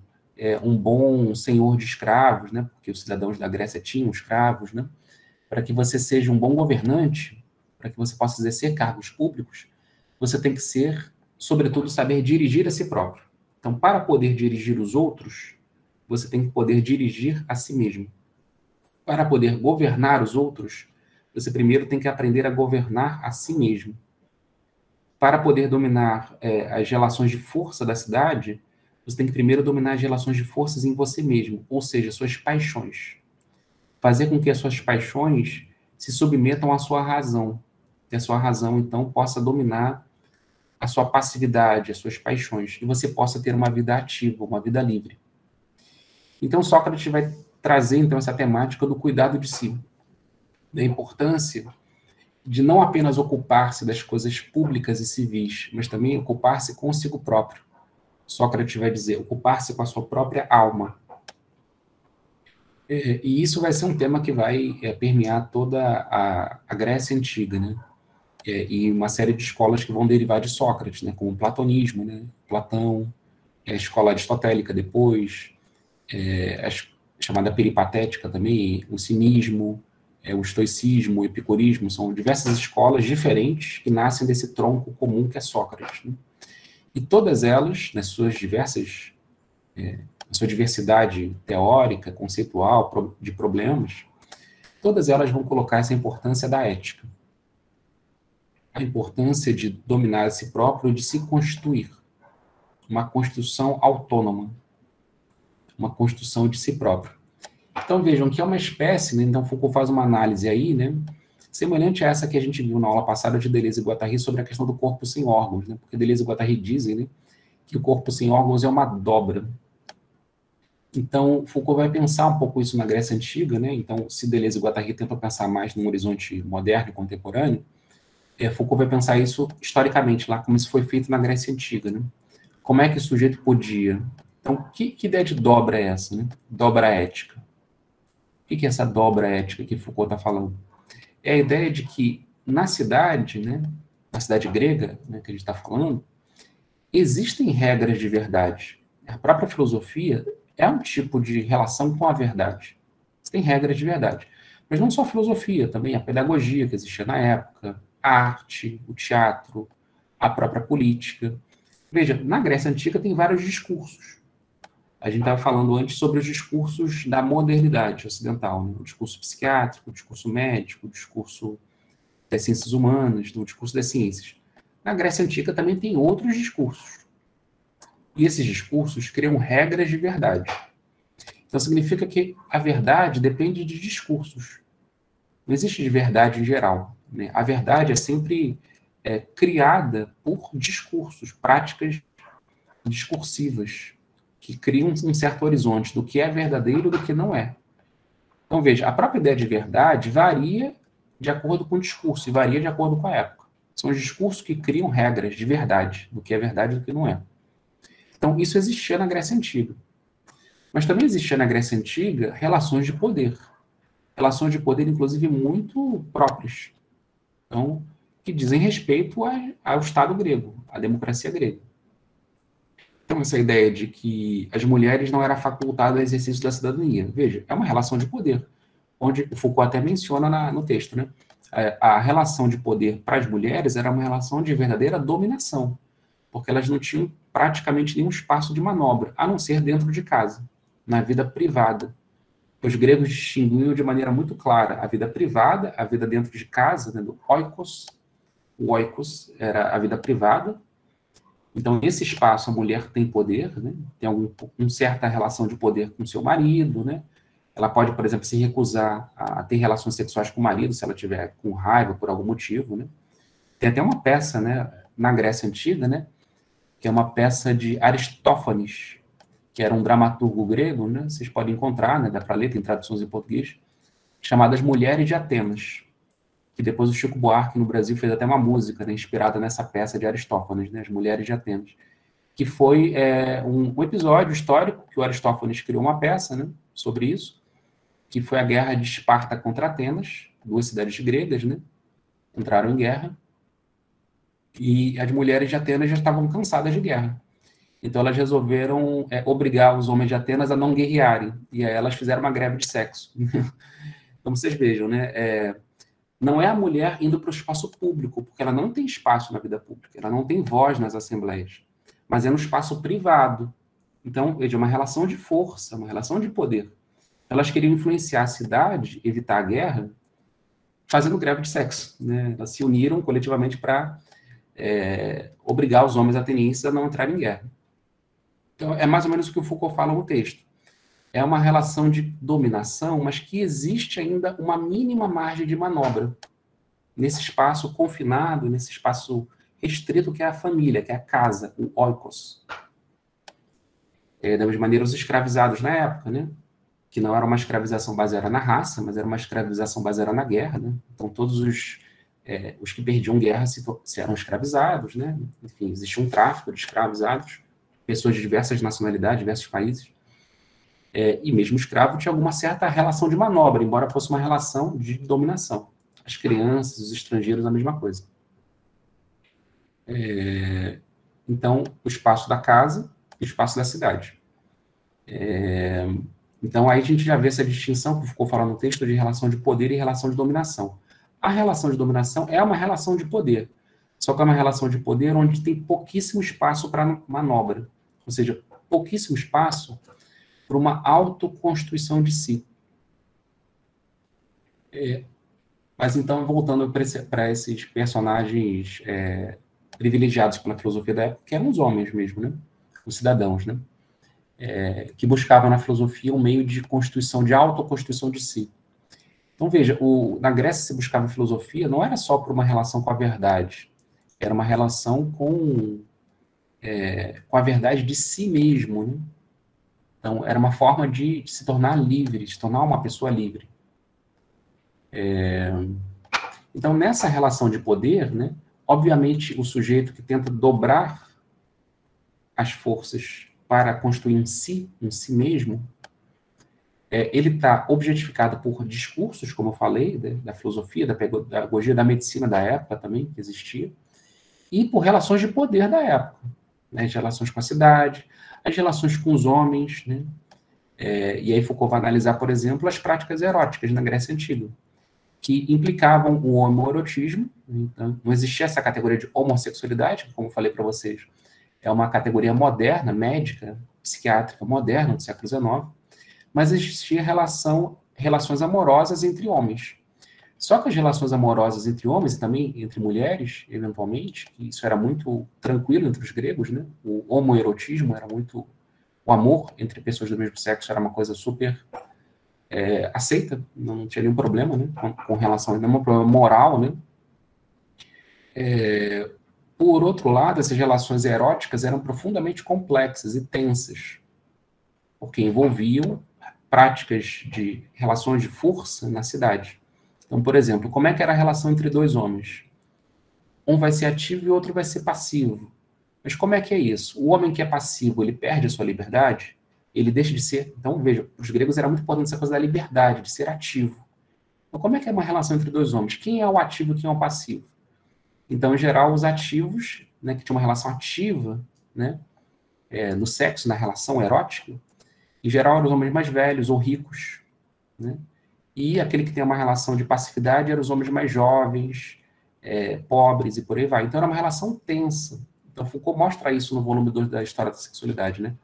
um bom senhor de escravos, né, porque os cidadãos da Grécia tinham escravos, né, para que você seja um bom governante, para que você possa exercer cargos públicos, você tem que ser, sobretudo, saber dirigir a si próprio. Então, para poder dirigir os outros, você tem que poder dirigir a si mesmo. Para poder governar os outros, você primeiro tem que aprender a governar a si mesmo. Para poder dominar as relações de força da cidade, você tem que primeiro dominar as relações de forças em você mesmo, ou seja, suas paixões. Fazer com que as suas paixões se submetam à sua razão, que a sua razão, então, possa dominar a sua passividade, as suas paixões, e você possa ter uma vida ativa, uma vida livre. Então, Sócrates vai trazer, então, essa temática do cuidado de si, da importância de não apenas ocupar-se das coisas públicas e civis, mas também ocupar-se consigo próprio. Sócrates vai dizer, ocupar-se com a sua própria alma. E isso vai ser um tema que vai permear toda a Grécia Antiga, né? E uma série de escolas que vão derivar de Sócrates, né? Como o platonismo, né? Platão, a escola aristotélica depois, a chamada peripatética também, o cinismo, o estoicismo, o epicurismo, são diversas escolas diferentes que nascem desse tronco comum que é Sócrates, né? E todas elas, nas suas diversas, na sua diversidade teórica, conceitual, de problemas, todas elas vão colocar essa importância da ética. a importância de dominar a si próprio e de se constituir. Uma construção autônoma. Uma construção de si próprio. Então, vejam que é uma espécie, né? Então Foucault faz uma análise aí, né? Semelhante a essa que a gente viu na aula passada de Deleuze e Guattari sobre a questão do corpo sem órgãos, né? Porque Deleuze e Guattari dizem, né, que o corpo sem órgãos é uma dobra. Então, Foucault vai pensar um pouco isso na Grécia Antiga, né? Então, se Deleuze e Guattari tentam pensar mais num horizonte moderno e contemporâneo, Foucault vai pensar isso historicamente, lá como isso foi feito na Grécia Antiga, né? Como é que o sujeito podia... Então, que ideia de dobra é essa, né? Dobra ética. O que é essa dobra ética que Foucault está falando? É a ideia de que na cidade, né, na cidade grega, né, que a gente está falando, existem regras de verdade. A própria filosofia é um tipo de relação com a verdade. Você tem regras de verdade. Mas não só a filosofia, também a pedagogia que existia na época, a arte, o teatro, a própria política. Veja, na Grécia Antiga tem vários discursos. A gente estava falando antes sobre os discursos da modernidade ocidental, né? O discurso psiquiátrico, o discurso médico, o discurso das ciências humanas, o discurso das ciências. Na Grécia Antiga também tem outros discursos. E esses discursos criam regras de verdade. Então significa que a verdade depende de discursos. Não existe de verdade em geral, né? A verdade é sempre criada por discursos, práticas discursivas, que criam um certo horizonte do que é verdadeiro e do que não é. Então, veja, a própria ideia de verdade varia de acordo com o discurso e varia de acordo com a época. São os discursos que criam regras de verdade, do que é verdade e do que não é. Então, isso existia na Grécia Antiga. Mas também existia na Grécia Antiga relações de poder. Relações de poder, inclusive, muito próprias. Então, que dizem respeito ao Estado grego, à democracia grega. Então, essa ideia de que as mulheres não eram facultadas ao exercício da cidadania. Veja, é uma relação de poder, onde o Foucault até menciona no texto, né? A relação de poder para as mulheres era uma relação de verdadeira dominação, porque elas não tinham praticamente nenhum espaço de manobra, a não ser dentro de casa, na vida privada. Os gregos distinguiam de maneira muito clara a vida privada, a vida dentro de casa, né, do oikos. O oikos era a vida privada. Então, nesse espaço, a mulher tem poder, né? Tem uma certa relação de poder com seu marido, né? Ela pode, por exemplo, se recusar a ter relações sexuais com o marido, se ela tiver com raiva por algum motivo, né? Tem até uma peça, né, na Grécia Antiga, né, que é uma peça de Aristófanes, que era um dramaturgo grego, né? Vocês podem encontrar, né? Dá para ler, tem traduções em português, chamadas Mulheres de Atenas, que depois o Chico Buarque, no Brasil, fez até uma música, né, inspirada nessa peça de Aristófanes, né, As Mulheres de Atenas, que foi um episódio histórico que o Aristófanes criou uma peça, né, sobre isso, que foi a guerra de Esparta contra Atenas, duas cidades gregas, né, entraram em guerra, e as mulheres de Atenas já estavam cansadas de guerra. Então elas resolveram obrigar os homens de Atenas a não guerrearem, e aí elas fizeram uma greve de sexo. Então vocês vejam, né, não é a mulher indo para o espaço público, porque ela não tem espaço na vida pública, ela não tem voz nas assembleias, mas é no espaço privado. Então, veja, uma relação de força, uma relação de poder. Elas queriam influenciar a cidade, evitar a guerra, fazendo greve de sexo, né? Elas se uniram coletivamente para obrigar os homens atenienses a não entrarem em guerra. Então, é mais ou menos o que o Foucault fala no texto. É uma relação de dominação, mas que existe ainda uma mínima margem de manobra nesse espaço confinado, nesse espaço restrito que é a família, que é a casa, o oikos. Da mesma maneira, os escravizados na época, né? Que não era uma escravização baseada na raça, mas era uma escravização baseada na guerra, né? Então, todos os que perdiam guerra se eram escravizados, né? Enfim, existia um tráfico de escravizados, pessoas de diversas nacionalidades, diversos países. E mesmo o escravo tinha alguma certa relação de manobra, embora fosse uma relação de dominação. As crianças, os estrangeiros, a mesma coisa. Então, o espaço da casa e o espaço da cidade. Então, aí a gente já vê essa distinção que ficou falando no texto de relação de poder e relação de dominação. A relação de dominação é uma relação de poder, só que é uma relação de poder onde tem pouquíssimo espaço para manobra, ou seja, pouquíssimo espaço para uma autoconstituição de si. Mas então, voltando para esses personagens privilegiados pela filosofia da época, que eram os homens mesmo, né? Os cidadãos, né? Que buscavam na filosofia um meio de constituição, de autoconstituição de si. Então, veja, na Grécia se buscava filosofia não era só por uma relação com a verdade, era uma relação com a verdade de si mesmo, né? Então, era uma forma de se tornar livre, de se tornar uma pessoa livre. Então, nessa relação de poder, né, obviamente, o sujeito que tenta dobrar as forças para construir em si mesmo, ele está objetificado por discursos, como eu falei, da filosofia, da pedagogia, da medicina da época também, que existia, e por relações de poder da época, né, as relações com a cidade, as relações com os homens, né, e aí Foucault vai analisar, por exemplo, as práticas eróticas na Grécia Antiga, que implicavam o homoerotismo, então não existia essa categoria de homossexualidade, que, como eu falei para vocês, é uma categoria moderna, médica, psiquiátrica moderna, do século XIX, mas existia relações amorosas entre homens. Só que as relações amorosas entre homens e também entre mulheres, eventualmente, isso era muito tranquilo entre os gregos, né? O homoerotismo era muito... O amor entre pessoas do mesmo sexo era uma coisa super aceita, não tinha nenhum problema, né? Com relação, nenhum problema moral, né? Por outro lado, essas relações eróticas eram profundamente complexas e tensas, porque envolviam práticas de relações de força na cidade. Então, por exemplo, como é que era a relação entre dois homens? Um vai ser ativo e o outro vai ser passivo. Mas como é que é isso? O homem que é passivo, ele perde a sua liberdade? Ele deixa de ser... Então, veja, os gregos era muito importante essa coisa da liberdade, de ser ativo. Então, como é que é uma relação entre dois homens? Quem é o ativo e quem é o passivo? Então, em geral, os ativos, né, que tinham uma relação ativa, né, no sexo, na relação erótica, em geral, eram os homens mais velhos ou ricos, né? E aquele que tem uma relação de passividade eram os homens mais jovens, pobres e por aí vai. Então, era uma relação tensa. Então, Foucault mostra isso no volume 2 da História da Sexualidade, né?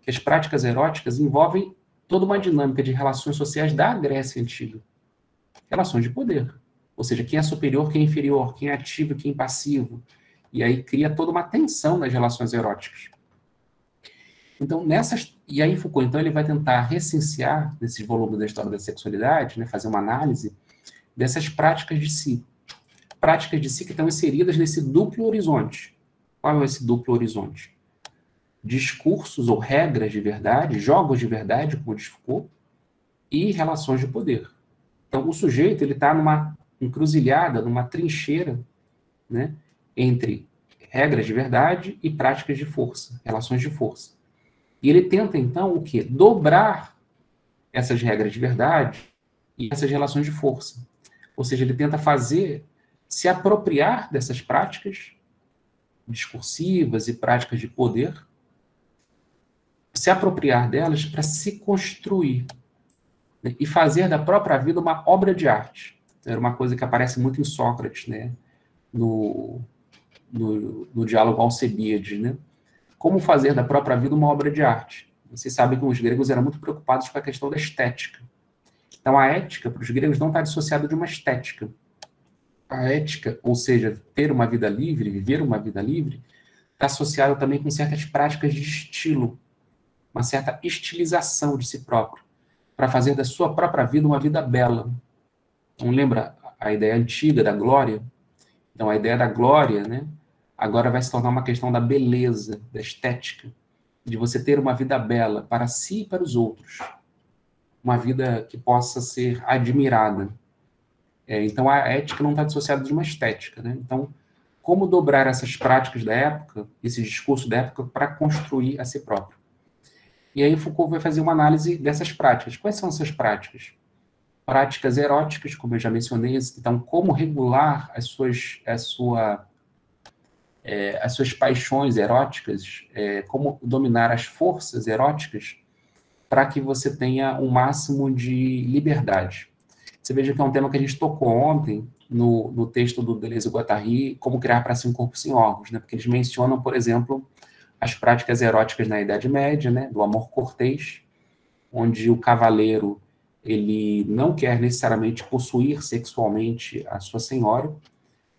Que as práticas eróticas envolvem toda uma dinâmica de relações sociais da Grécia Antiga. Relações de poder. Ou seja, quem é superior, quem é inferior, quem é ativo e quem é passivo. E aí cria toda uma tensão nas relações eróticas. Então, e aí Foucault, então, ele vai tentar recensear, nesses volumes da História da Sexualidade, né, fazer uma análise dessas práticas de si. Práticas de si que estão inseridas nesse duplo horizonte. Qual é esse duplo horizonte? Discursos ou regras de verdade, jogos de verdade, como diz Foucault, e relações de poder. Então, o sujeito ele está numa encruzilhada, numa trincheira, né, entre regras de verdade e práticas de força, relações de força. E ele tenta, então, o quê? Dobrar essas regras de verdade e essas relações de força. Ou seja, ele tenta se apropriar dessas práticas discursivas e práticas de poder, se apropriar delas para se construir, né, e fazer da própria vida uma obra de arte. Era uma coisa que aparece muito em Sócrates, né, no diálogo Alcebíades, né? Como fazer da própria vida uma obra de arte. Vocês sabem que os gregos eram muito preocupados com a questão da estética. Então, a ética, para os gregos, não está dissociada de uma estética. A ética, ou seja, ter uma vida livre, viver uma vida livre, está associada também com certas práticas de estilo, uma certa estilização de si próprio, para fazer da sua própria vida uma vida bela. Então, lembra a ideia antiga da glória? Então, a ideia da glória, né, agora vai se tornar uma questão da beleza, da estética, de você ter uma vida bela para si e para os outros. Uma vida que possa ser admirada. Então, a ética não está dissociada de uma estética, né? Então, como dobrar essas práticas da época, esse discurso da época, para construir a si próprio? E aí Foucault vai fazer uma análise dessas práticas. Quais são essas práticas? Práticas eróticas, como eu já mencionei, então, como regular as suas paixões eróticas, como dominar as forças eróticas para que você tenha um máximo de liberdade. Você veja que é um tema que a gente tocou ontem no texto do Deleuze e Guattari, Como Criar para Si um Corpo Sem Órgãos, né? Porque eles mencionam, por exemplo, as práticas eróticas na Idade Média, né? Do amor cortês, onde o cavaleiro ele não quer necessariamente possuir sexualmente a sua senhora,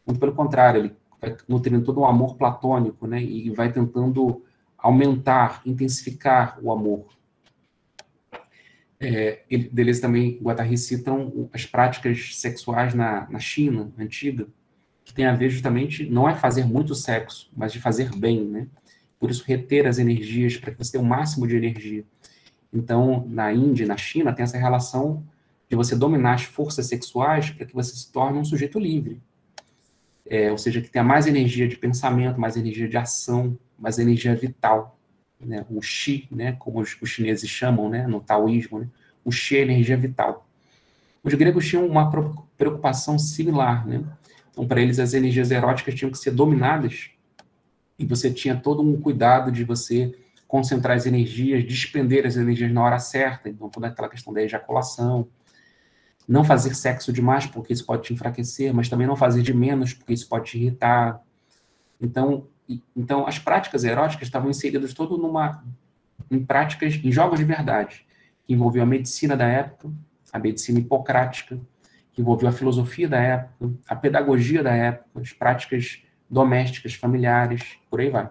muito pelo contrário, ele vai nutrindo todo um amor platônico, né, e vai tentando aumentar, intensificar o amor. Deleuze também, Guattari citam as práticas sexuais na China antiga, que tem a ver justamente, não é fazer muito sexo, mas de fazer bem, né? Por isso, reter as energias, para que você tenha o máximo de energia. Então, na Índia e na China, tem essa relação de você dominar as forças sexuais para que você se torne um sujeito livre. Ou seja, que tenha mais energia de pensamento, mais energia de ação, mais energia vital. Né? O Qi, né? Como os chineses chamam, né? No taoísmo, né? O Qi é energia vital. Os gregos tinham uma preocupação similar, né? Então, para eles, as energias eróticas tinham que ser dominadas e você tinha todo um cuidado de você concentrar as energias, despender as energias na hora certa, então toda aquela questão da ejaculação, não fazer sexo demais, porque isso pode te enfraquecer, mas também não fazer de menos, porque isso pode te irritar. Então as práticas eróticas estavam inseridas todo em práticas, em jogos de verdade, que envolviam a medicina da época, a medicina hipocrática, que envolveu a filosofia da época, a pedagogia da época, as práticas domésticas, familiares, por aí vai.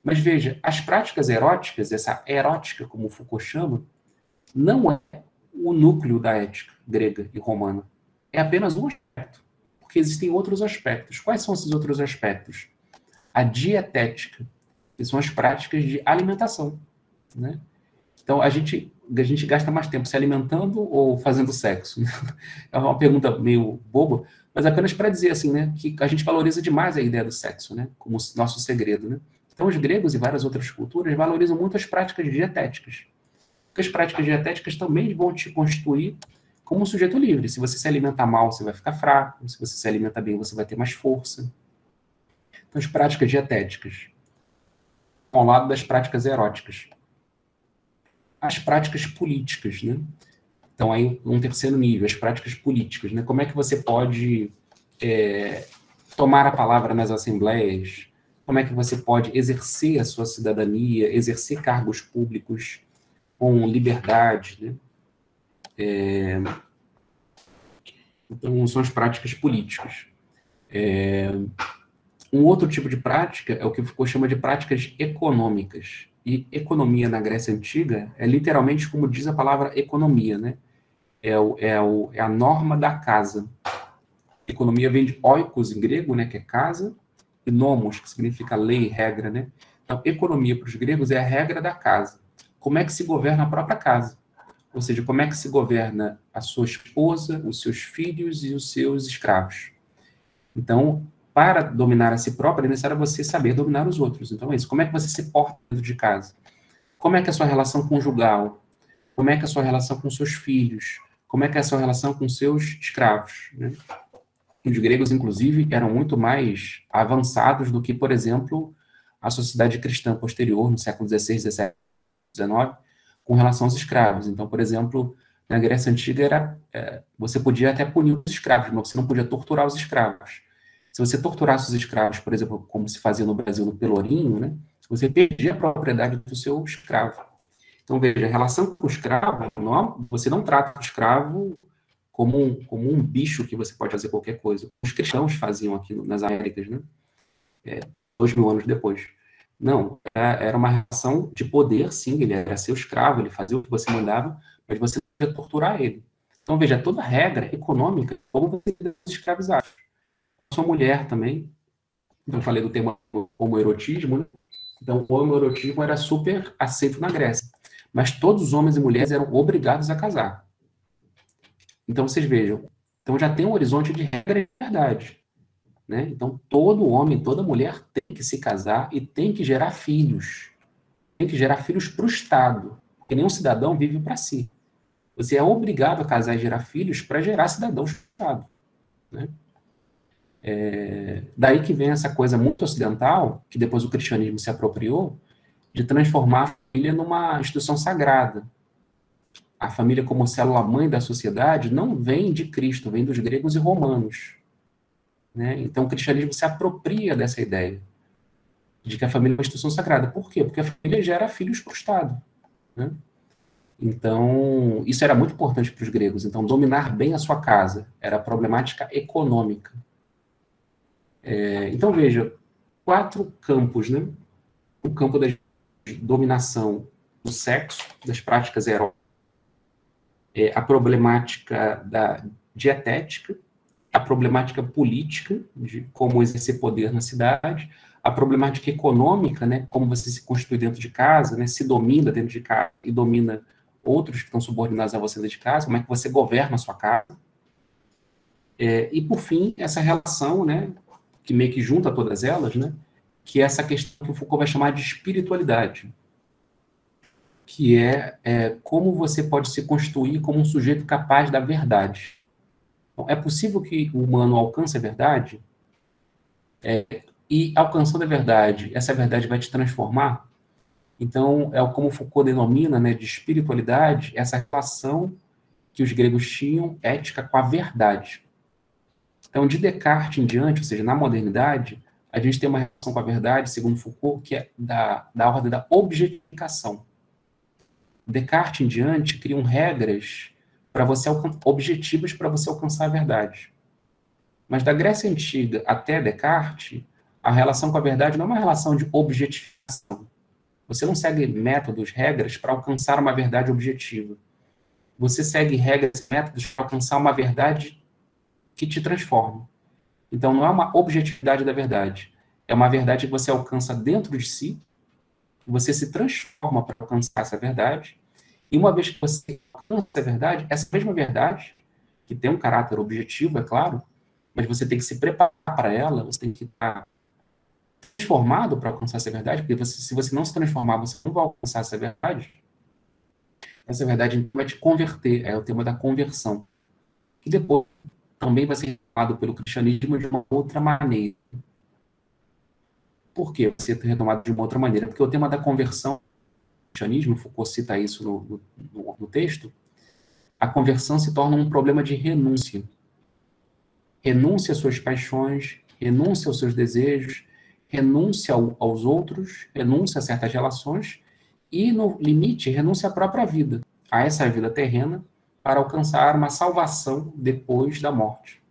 Mas veja, as práticas eróticas, essa erótica, como Foucault chama, não é o núcleo da ética grega e romana. É apenas um aspecto, porque existem outros aspectos. Quais são esses outros aspectos? A dietética, que são as práticas de alimentação, né? Então, a gente gasta mais tempo se alimentando ou fazendo sexo? É uma pergunta meio boba, mas apenas para dizer assim, né, que a gente valoriza demais a ideia do sexo, né, como nosso segredo, né? Então, os gregos e várias outras culturas valorizam muito as práticas dietéticas. Porque as práticas dietéticas também vão te constituir como um sujeito livre. Se você se alimentar mal, você vai ficar fraco. Se você se alimenta bem, você vai ter mais força. Então, as práticas dietéticas, ao lado das práticas eróticas. As práticas políticas, né? Então, aí, um terceiro nível, as práticas políticas, né? Como é que você pode tomar a palavra nas assembleias? Como é que você pode exercer a sua cidadania, exercer cargos públicos com liberdade, né? Então, são as práticas políticas. Um outro tipo de prática é o que Foucault chama de práticas econômicas. E economia na Grécia Antiga é literalmente como diz a palavra economia, né? É a norma da casa. Economia vem de oikos em grego, né, que é casa, e nomos, que significa lei, regra, né? Então, economia para os gregos é a regra da casa. Como é que se governa a própria casa? Ou seja, como é que se governa a sua esposa, os seus filhos e os seus escravos. Então, para dominar a si próprio, é necessário você saber dominar os outros. Então, é isso. Como é que você se porta dentro de casa? Como é que é a sua relação conjugal? Como é que é a sua relação com seus filhos? Como é que é a sua relação com seus escravos? Né? Os gregos, inclusive, eram muito mais avançados do que, por exemplo, a sociedade cristã posterior, no século XVI, XVII, XIX, com relação aos escravos. Então, por exemplo, na Grécia Antiga, você podia até punir os escravos, mas você não podia torturar os escravos. Se você torturasse os escravos, por exemplo, como se fazia no Brasil no Pelourinho, né, você perdia a propriedade do seu escravo. Então, veja, a relação com o escravo, você não trata o escravo como um bicho que você pode fazer qualquer coisa. Os cristãos faziam aqui nas Américas, né? 2000 anos depois. Não, era uma relação de poder, sim, ele era seu escravo, ele fazia o que você mandava, mas você não podia torturar ele. Então, veja, toda regra econômica, como você deve escravizar. Sua mulher também, então eu falei do tema homoerotismo, né? Então, o homoerotismo era super aceito na Grécia, mas todos os homens e mulheres eram obrigados a casar. Então, vocês vejam, então já tem um horizonte de regra e verdade. Né? Então, todo homem, toda mulher tem que se casar e tem que gerar filhos. Tem que gerar filhos para o Estado, porque nenhum cidadão vive para si. Você é obrigado a casar e gerar filhos para gerar cidadãos para o Estado. Né? Daí que vem essa coisa muito ocidental, que depois o cristianismo se apropriou, de transformar a família numa instituição sagrada. A família como célula-mãe da sociedade não vem de Cristo, vem dos gregos e romanos. Né? Então, o cristianismo se apropria dessa ideia de que a família é uma instituição sagrada. Por quê? Porque a família gera filhos para o Estado. Né? Então, isso era muito importante para os gregos. Então, dominar bem a sua casa era a problemática econômica. Então, veja, 4 campos, né? O campo da dominação do sexo, das práticas eróticas, a problemática da dietética, a problemática política, de como exercer poder na cidade, a problemática econômica, né, como você se constitui dentro de casa, né, se domina dentro de casa e domina outros que estão subordinados a você dentro de casa, como é que você governa a sua casa. E, por fim, essa relação, né, que meio que junta todas elas, né, que é essa questão que o Foucault vai chamar de espiritualidade, que é como você pode se constituir como um sujeito capaz da verdade. Então, é possível que o humano alcance a verdade, e alcançando a verdade, essa verdade vai te transformar. Então, é como Foucault denomina, né, de espiritualidade, essa relação que os gregos tinham, ética, com a verdade. Então, de Descartes em diante, ou seja, na modernidade, a gente tem uma relação com a verdade, segundo Foucault, que é da ordem da objetificação. Descartes em diante criam regras para você objetivas para você alcançar a verdade. Mas da Grécia Antiga até Descartes, a relação com a verdade não é uma relação de objetificação. Você não segue métodos, regras para alcançar uma verdade objetiva. Você segue regras e métodos para alcançar uma verdade que te transforma. Então, não é uma objetividade da verdade. É uma verdade que você alcança dentro de si, você se transforma para alcançar essa verdade, e uma vez que você alcança essa mesma verdade, que tem um caráter objetivo, é claro, mas você tem que se preparar para ela, você tem que estar transformado para alcançar essa verdade, porque se você não se transformar, você não vai alcançar essa verdade. Essa verdade então, vai te converter, é o tema da conversão, que depois também vai ser retomado pelo cristianismo de uma outra maneira. Por que vai ser retomado de uma outra maneira? Porque o tema da conversão, no cristianismo, Foucault cita isso no texto, a conversão se torna um problema de renúncia. Renúncia às suas paixões, renúncia aos seus desejos, renúncia aos outros, renúncia a certas relações e, no limite, renúncia à própria vida, a essa vida terrena, para alcançar uma salvação depois da morte.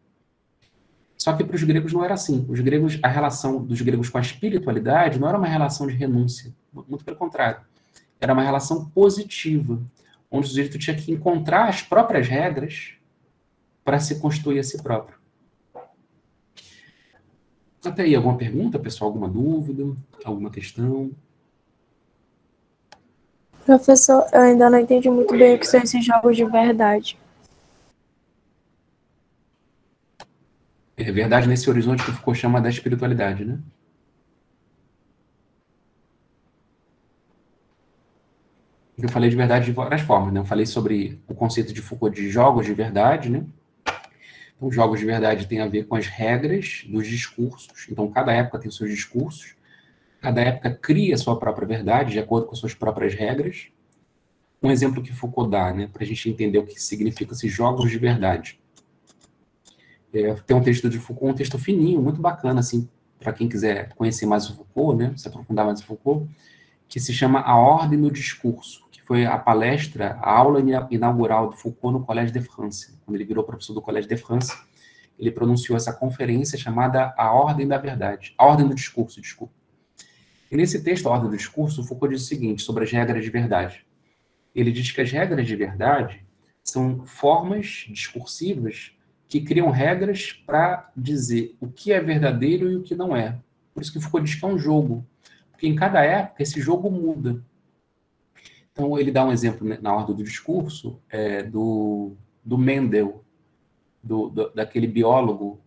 Só que para os gregos não era assim. Os gregos, a relação dos gregos com a espiritualidade não era uma relação de renúncia, muito pelo contrário. Era uma relação positiva, onde o sujeito tinha que encontrar as próprias regras para se constituir a si próprio. Até aí, alguma pergunta, pessoal? Alguma dúvida? Alguma questão? Professor, eu ainda não entendi muito bem o que são esses jogos de verdade. É verdade nesse horizonte que o Foucault chama da espiritualidade, né? Eu falei de verdade de várias formas, né? Eu falei sobre o conceito de Foucault de jogos de verdade, né? Os jogos de verdade têm a ver com as regras dos discursos. Então, cada época tem os seus discursos. Cada época cria a sua própria verdade, de acordo com as suas próprias regras. Um exemplo que Foucault dá, né, para a gente entender o que significam esses jogos de verdade. Tem um texto de Foucault, um texto fininho, muito bacana, assim, para quem quiser conhecer mais o Foucault, né, se aprofundar mais o Foucault, que se chama A Ordem do Discurso, que foi a palestra, a aula inaugural do Foucault no Collège de France. Quando ele virou professor do Collège de France, ele pronunciou essa conferência chamada A Ordem da Verdade, A Ordem do Discurso, desculpa. E nesse texto, A Ordem do Discurso, Foucault diz o seguinte sobre as regras de verdade. Ele diz que as regras de verdade são formas discursivas que criam regras para dizer o que é verdadeiro e o que não é. Por isso que Foucault diz que é um jogo. Porque em cada época esse jogo muda. Então ele dá um exemplo na Ordem do Discurso do Mendel, daquele biólogo,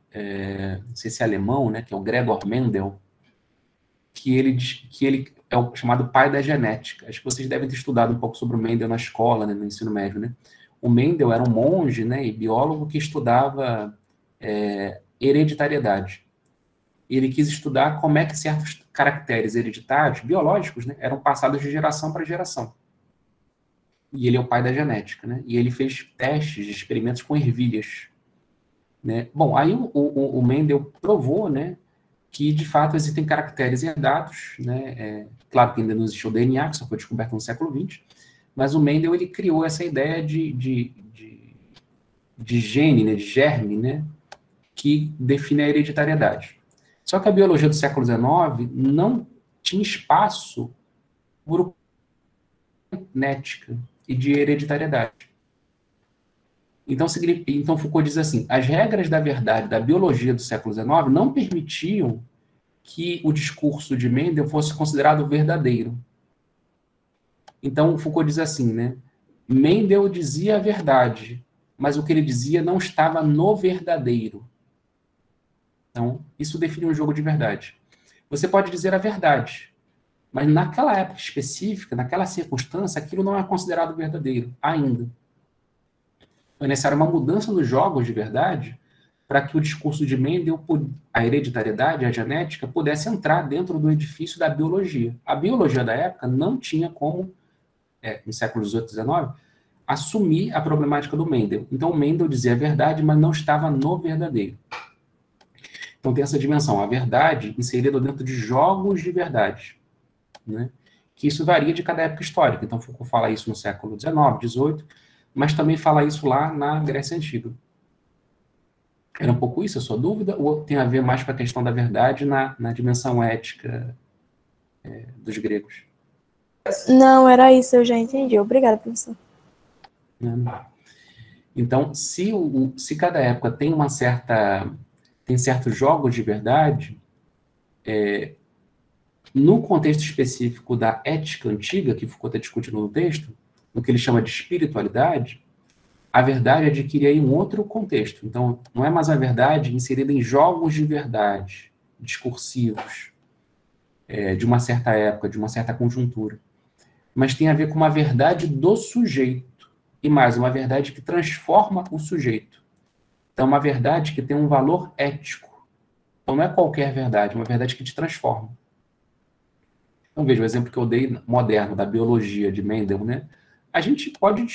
não sei se é alemão, né, que é o Gregor Mendel, que ele diz que ele é o chamado pai da genética. Acho que vocês devem ter estudado um pouco sobre o Mendel na escola, né, no ensino médio, né? O Mendel era um monge, né, e biólogo que estudava hereditariedade. Ele quis estudar como é que certos caracteres hereditários, biológicos, né, eram passados de geração para geração. E ele é o pai da genética, né? E ele fez testes, experimentos com ervilhas, né? Bom, aí o Mendel provou, né, que, de fato, existem caracteres herdados, né? Claro que ainda não existiu o DNA, que só foi descoberto no século XX, mas o Mendel ele criou essa ideia de gene, né, de germe, né, que define a hereditariedade. Só que a biologia do século XIX não tinha espaço por genética e de hereditariedade. Então Foucault diz assim, as regras da verdade da biologia do século XIX não permitiam que o discurso de Mendel fosse considerado verdadeiro. Então Foucault diz assim, né, Mendel dizia a verdade, mas o que ele dizia não estava no verdadeiro. Então, isso define um jogo de verdade. Você pode dizer a verdade, mas naquela época específica, naquela circunstância, aquilo não é considerado verdadeiro, ainda. Então, é necessária uma mudança nos jogos de verdade para que o discurso de Mendel, a hereditariedade, a genética, pudesse entrar dentro do edifício da biologia. A biologia da época não tinha como, no século XVIII, XIX, assumir a problemática do Mendel. Então, Mendel dizia a verdade, mas não estava no verdadeiro. Então, tem essa dimensão, a verdade inserida dentro de jogos de verdade, né? Que isso varia de cada época histórica. Então, Foucault fala isso no século XIX, XVIII, mas também fala isso lá na Grécia Antiga. Era um pouco isso a sua dúvida? Ou tem a ver mais com a questão da verdade na dimensão ética dos gregos? Não, era isso, eu já entendi. Obrigada, professor. Então, se cada época tem tem certos jogos de verdade, no contexto específico da ética antiga, que Foucault está discutindo no texto, no que ele chama de espiritualidade, a verdade adquire aí um outro contexto. Então, não é mais a verdade inserida em jogos de verdade, discursivos, de uma certa época, de uma certa conjuntura, mas tem a ver com uma verdade do sujeito, e mais, uma verdade que transforma o sujeito. Então, uma verdade que tem um valor ético. Então, não é qualquer verdade, é uma verdade que te transforma. Então, veja, o exemplo que eu dei moderno, da biologia de Mendel, né? A gente pode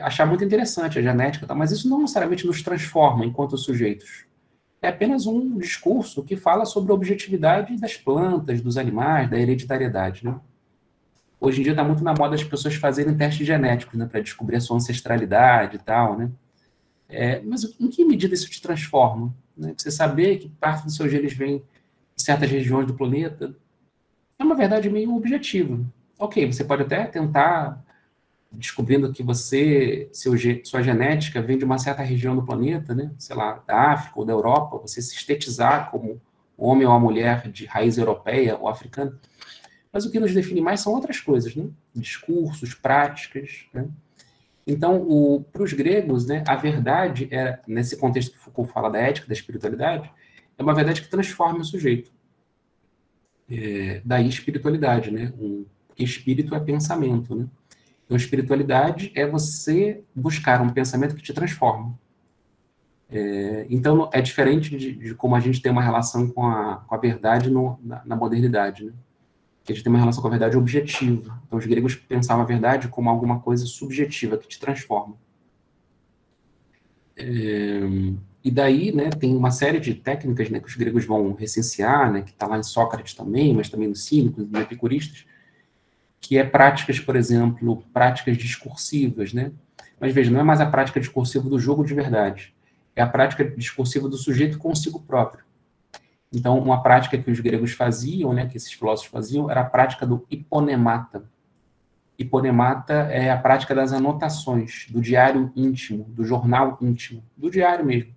achar muito interessante a genética, tá? Mas isso não necessariamente nos transforma enquanto sujeitos. É apenas um discurso que fala sobre a objetividade das plantas, dos animais, da hereditariedade, né? Hoje em dia está muito na moda as pessoas fazerem testes genéticos, né, para descobrir a sua ancestralidade e tal, né? Mas em que medida isso te transforma? Né? Você saber que parte dos seus genes vem de certas regiões do planeta é uma verdade meio objetiva. Ok, você pode até tentar, descobrindo que sua genética vem de uma certa região do planeta, né? Sei lá, da África ou da Europa, você sintetizar como homem ou a mulher de raiz europeia ou africana. Mas o que nos define mais são outras coisas, né? Discursos, práticas, né? Então, para os gregos, né, a verdade, nesse contexto que Foucault fala da ética, da espiritualidade, é uma verdade que transforma o sujeito. Daí espiritualidade, né? Porque espírito é pensamento, né? Então, espiritualidade é você buscar um pensamento que te transforma. Então, é diferente de como a gente tem uma relação com a verdade na modernidade, né? Que a gente tem uma relação com a verdade objetiva. Então, os gregos pensavam a verdade como alguma coisa subjetiva, que te transforma. E daí, né, tem uma série de técnicas, né, que os gregos vão recensear, né, que está lá em Sócrates também, mas também nos cínicos, nos epicuristas, que é práticas, por exemplo, práticas discursivas, né? Mas veja, não é mais a prática discursiva do jogo de verdade, é a prática discursiva do sujeito consigo próprio. Então, uma prática que os gregos faziam, né, que esses filósofos faziam, era a prática do hiponemata. Hiponemata é a prática das anotações, do diário íntimo, do jornal íntimo, do diário mesmo.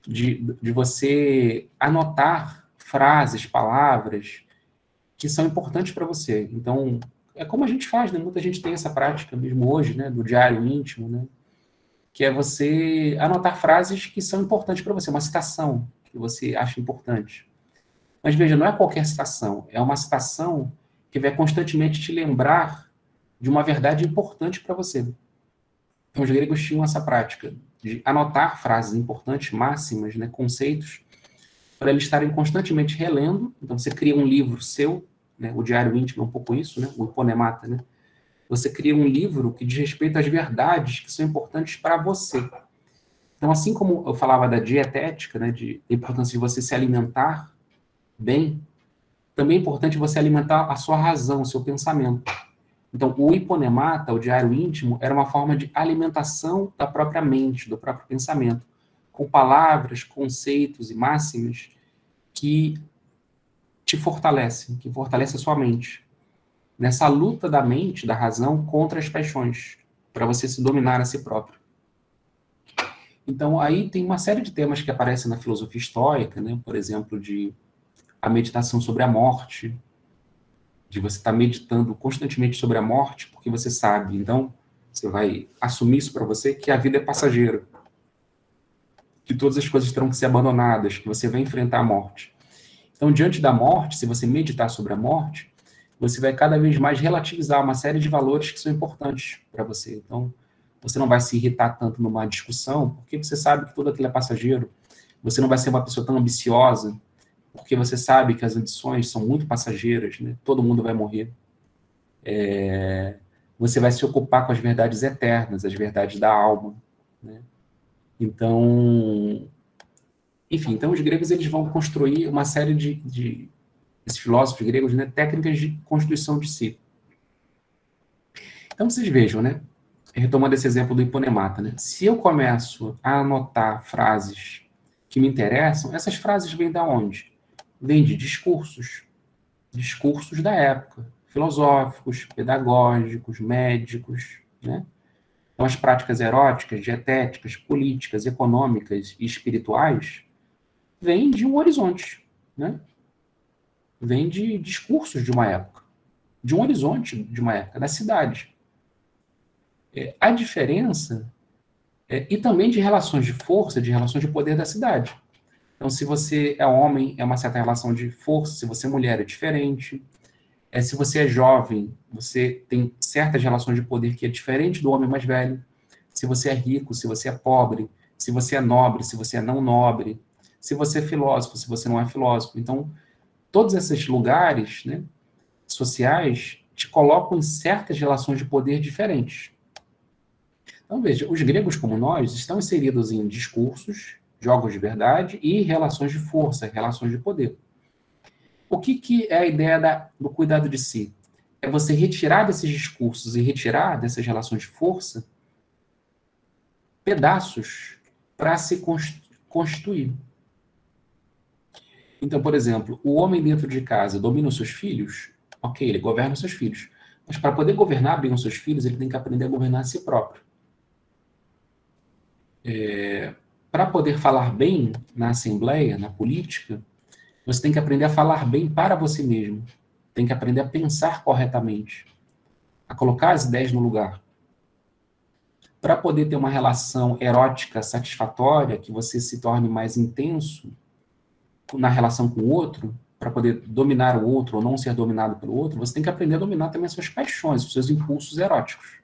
De você anotar frases, palavras que são importantes para você. Então, é como a gente faz, né? Muita gente tem essa prática mesmo hoje, né, do diário íntimo, né? Que é você anotar frases que são importantes para você, uma citação que você acha importante. Mas veja, não é qualquer citação, é uma citação que vai constantemente te lembrar de uma verdade importante para você. Então, os gregos tinham essa prática de anotar frases importantes, máximas, né, conceitos, para eles estarem constantemente relendo. Então, você cria um livro seu, né, o diário íntimo é um pouco isso, né, o hiponemata, né? Você cria um livro que diz respeito às verdades que são importantes para você. Então, assim como eu falava da dietética, né, da importância de você se alimentar bem, também é importante você alimentar a sua razão, o seu pensamento. Então, o hiponemata, o diário íntimo, era uma forma de alimentação da própria mente, do próprio pensamento, com palavras, conceitos e máximas que te fortalecem, que fortalecem a sua mente. Nessa luta da mente, da razão, contra as paixões, para você se dominar a si próprio. Então, aí tem uma série de temas que aparecem na filosofia estoica, né? Por exemplo, de a meditação sobre a morte, de você estar meditando constantemente sobre a morte, porque você sabe, então, você vai assumir isso para você, que a vida é passageira, que todas as coisas terão que ser abandonadas, que você vai enfrentar a morte. Então, diante da morte, se você meditar sobre a morte, você vai cada vez mais relativizar uma série de valores que são importantes para você. Então, você não vai se irritar tanto numa discussão, porque você sabe que tudo aquilo é passageiro. Você não vai ser uma pessoa tão ambiciosa, porque você sabe que as ambições são muito passageiras, né? Todo mundo vai morrer. Você vai se ocupar com as verdades eternas, as verdades da alma, né? Então, enfim, então os gregos eles vão construir uma série esses filósofos gregos, né, técnicas de constituição de si. Então vocês vejam, né, retomando esse exemplo do hiponemata, né, se eu começo a anotar frases que me interessam, essas frases vêm da onde? Vêm de discursos da época, filosóficos, pedagógicos, médicos, né? Então as práticas eróticas, dietéticas, políticas, econômicas e espirituais vêm de um horizonte, né? Vêm de discursos de uma época, de um horizonte de uma época, da cidade. A diferença e também de relações de força, de relações de poder da cidade. Então, se você é homem, é uma certa relação de força, se você é mulher, é diferente. Se você é jovem, você tem certas relações de poder que é diferente do homem mais velho. Se você é rico, se você é pobre, se você é nobre, se você é não nobre, se você é filósofo, se você não é filósofo. Então, todos esses lugares, né, sociais te colocam em certas relações de poder diferentes. Então, veja, os gregos, como nós, estão inseridos em discursos, jogos de verdade e relações de força, relações de poder. O que é a ideia do cuidado de si? É você retirar desses discursos e retirar dessas relações de força pedaços para se constituir. Então, por exemplo, o homem dentro de casa domina os seus filhos? Ok, ele governa os seus filhos. Mas para poder governar bem os seus filhos, ele tem que aprender a governar a si próprio. Para poder falar bem na assembleia, na política, você tem que aprender a falar bem para você mesmo. Tem que aprender a pensar corretamente. A colocar as ideias no lugar. Para poder ter uma relação erótica satisfatória, que você se torne mais intenso na relação com o outro, para poder dominar o outro ou não ser dominado pelo outro, você tem que aprender a dominar também as suas paixões, os seus impulsos eróticos.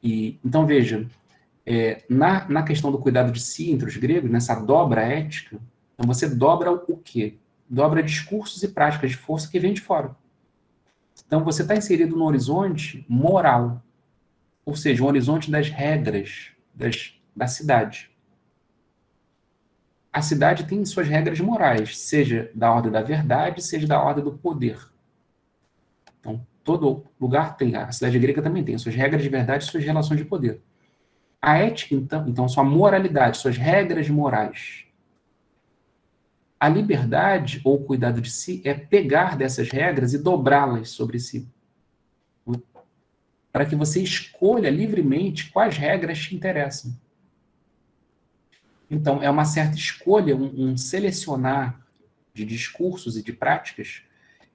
Então, veja, na questão do cuidado de si entre os gregos, nessa dobra ética, então você dobra o quê? Dobra discursos e práticas de força que vêm de fora. Então, você está inserido no horizonte moral, ou seja, um horizonte das regras da cidade. A cidade tem suas regras morais, seja da ordem da verdade, seja da ordem do poder. Então, todo lugar tem, a cidade grega também tem suas regras de verdade e suas relações de poder. A ética, então, sua moralidade, suas regras morais. A liberdade, ou cuidado de si, é pegar dessas regras e dobrá-las sobre si. Para que você escolha livremente quais regras te interessam. Então, é uma certa escolha, um selecionar de discursos e de práticas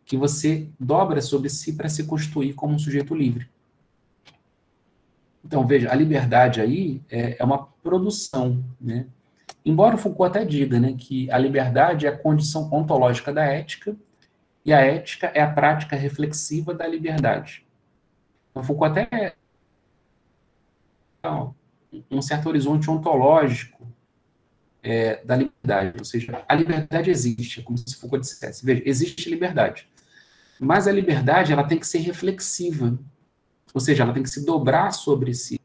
que você dobra sobre si para se constituir como um sujeito livre. Então, veja, a liberdade aí é uma produção, né? Embora o Foucault até diga, né, que a liberdade é a condição ontológica da ética e a ética é a prática reflexiva da liberdade. Então, Foucault até um certo horizonte ontológico da liberdade, ou seja, a liberdade existe, como se Foucault dissesse. Veja, existe liberdade, mas a liberdade ela tem que ser reflexiva, ou seja, ela tem que se dobrar sobre si.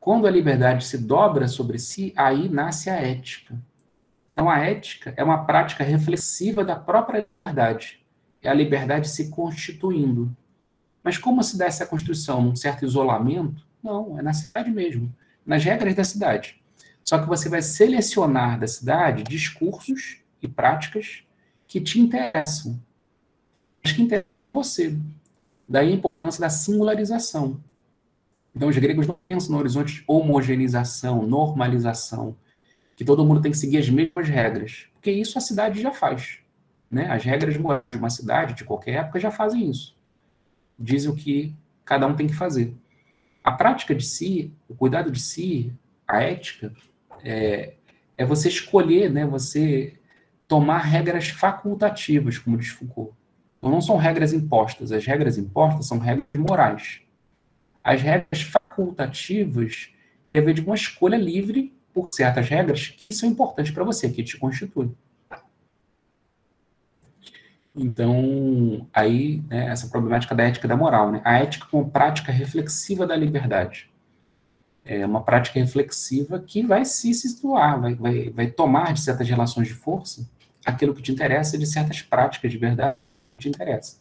Quando a liberdade se dobra sobre si, aí nasce a ética. Então, a ética é uma prática reflexiva da própria liberdade. é a liberdade se constituindo. Mas como se dá essa construção? Num certo isolamento? Não, é na cidade mesmo, nas regras da cidade. Só que você vai selecionar da cidade discursos e práticas que te interessam, mas que interessam você. Daí a importância da singularização. Então, os gregos não pensam no horizonte de homogeneização, normalização, que todo mundo tem que seguir as mesmas regras, porque isso a cidade já faz. Né? As regras morais de uma cidade, de qualquer época, já fazem isso. Dizem o que cada um tem que fazer. A prática de si, o cuidado de si, a ética, é você escolher, né? Você tomar regras facultativas, como diz Foucault. Então, não são regras impostas. As regras impostas são regras morais. As regras facultativas têm a ver de uma escolha livre por certas regras que são importantes para você, que te constituem. Então, aí, né, essa problemática da ética e da moral, né? A ética como prática reflexiva da liberdade. É uma prática reflexiva que vai se situar, vai tomar de certas relações de força aquilo que te interessa, de certas práticas de verdade que te interessa,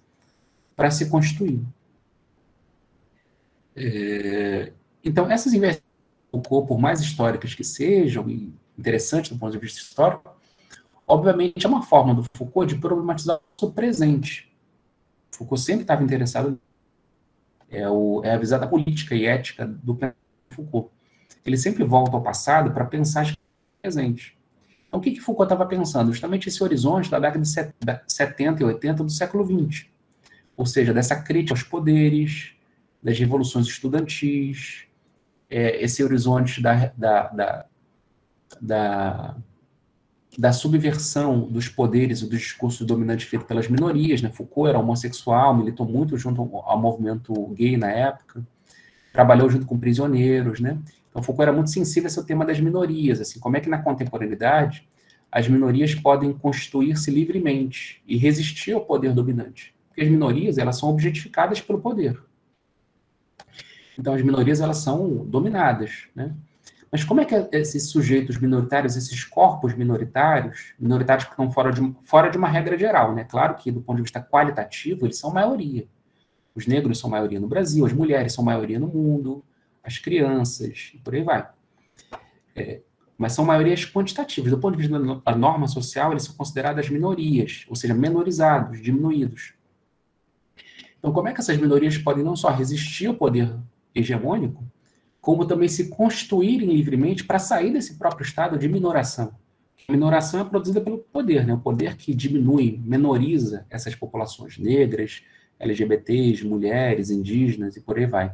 para se constituir. Então, essas investigações, por mais históricas que sejam, e interessantes do ponto de vista histórico, obviamente é uma forma do Foucault de problematizar o seu presente. Foucault sempre estava interessado a visão da política e ética do Foucault. Ele sempre volta ao passado para pensar as presente. Então, o que Foucault estava pensando? Justamente esse horizonte da década de 70 e 80 do século XX. Ou seja, dessa crítica aos poderes, das revoluções estudantis, esse horizonte da subversão dos poderes e dos discursos dominantes feitos pelas minorias, né? Foucault era homossexual, militou muito junto ao movimento gay na época, trabalhou junto com prisioneiros, né? Então, Foucault era muito sensível a esse tema das minorias, assim, como é que na contemporaneidade as minorias podem constituir-se livremente e resistir ao poder dominante. Porque as minorias, elas são objetificadas pelo poder. Então, as minorias, elas são dominadas, né? Mas como é que esses sujeitos minoritários, esses corpos minoritários que estão fora de uma regra geral, né? Claro que, do ponto de vista qualitativo, eles são maioria. Os negros são maioria no Brasil, as mulheres são maioria no mundo, as crianças, e por aí vai. Mas são maiorias quantitativas. Do ponto de vista da norma social, eles são consideradas minorias, ou seja, menorizados, diminuídos. Então, como é que essas minorias podem não só resistir ao poder hegemônico, como também se constituírem livremente para sair desse próprio estado de minoração? A minoração é produzida pelo poder, né? O poder que diminui, menoriza essas populações negras, LGBTs, mulheres, indígenas e por aí vai.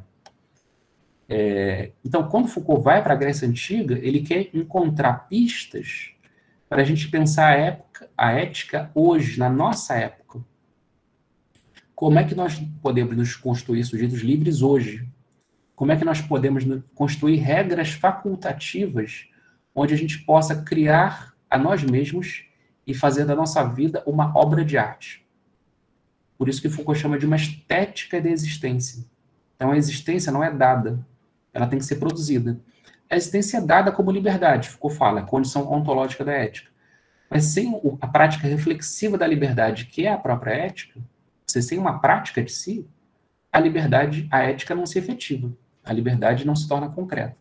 Então, quando Foucault vai para a Grécia Antiga, ele quer encontrar pistas para a gente pensar a ética hoje, na nossa época. Como é que nós podemos nos construir sujeitos livres hoje? Como é que nós podemos construir regras facultativas onde a gente possa criar a nós mesmos e fazer da nossa vida uma obra de arte? Por isso que Foucault chama de uma estética da existência. Então, a existência não é dada, ela tem que ser produzida. A existência é dada como liberdade, Foucault fala, a condição ontológica da ética. Mas sem a prática reflexiva da liberdade, que é a própria ética, você sem uma prática de si, a liberdade, a ética não se efetiva. A liberdade não se torna concreta.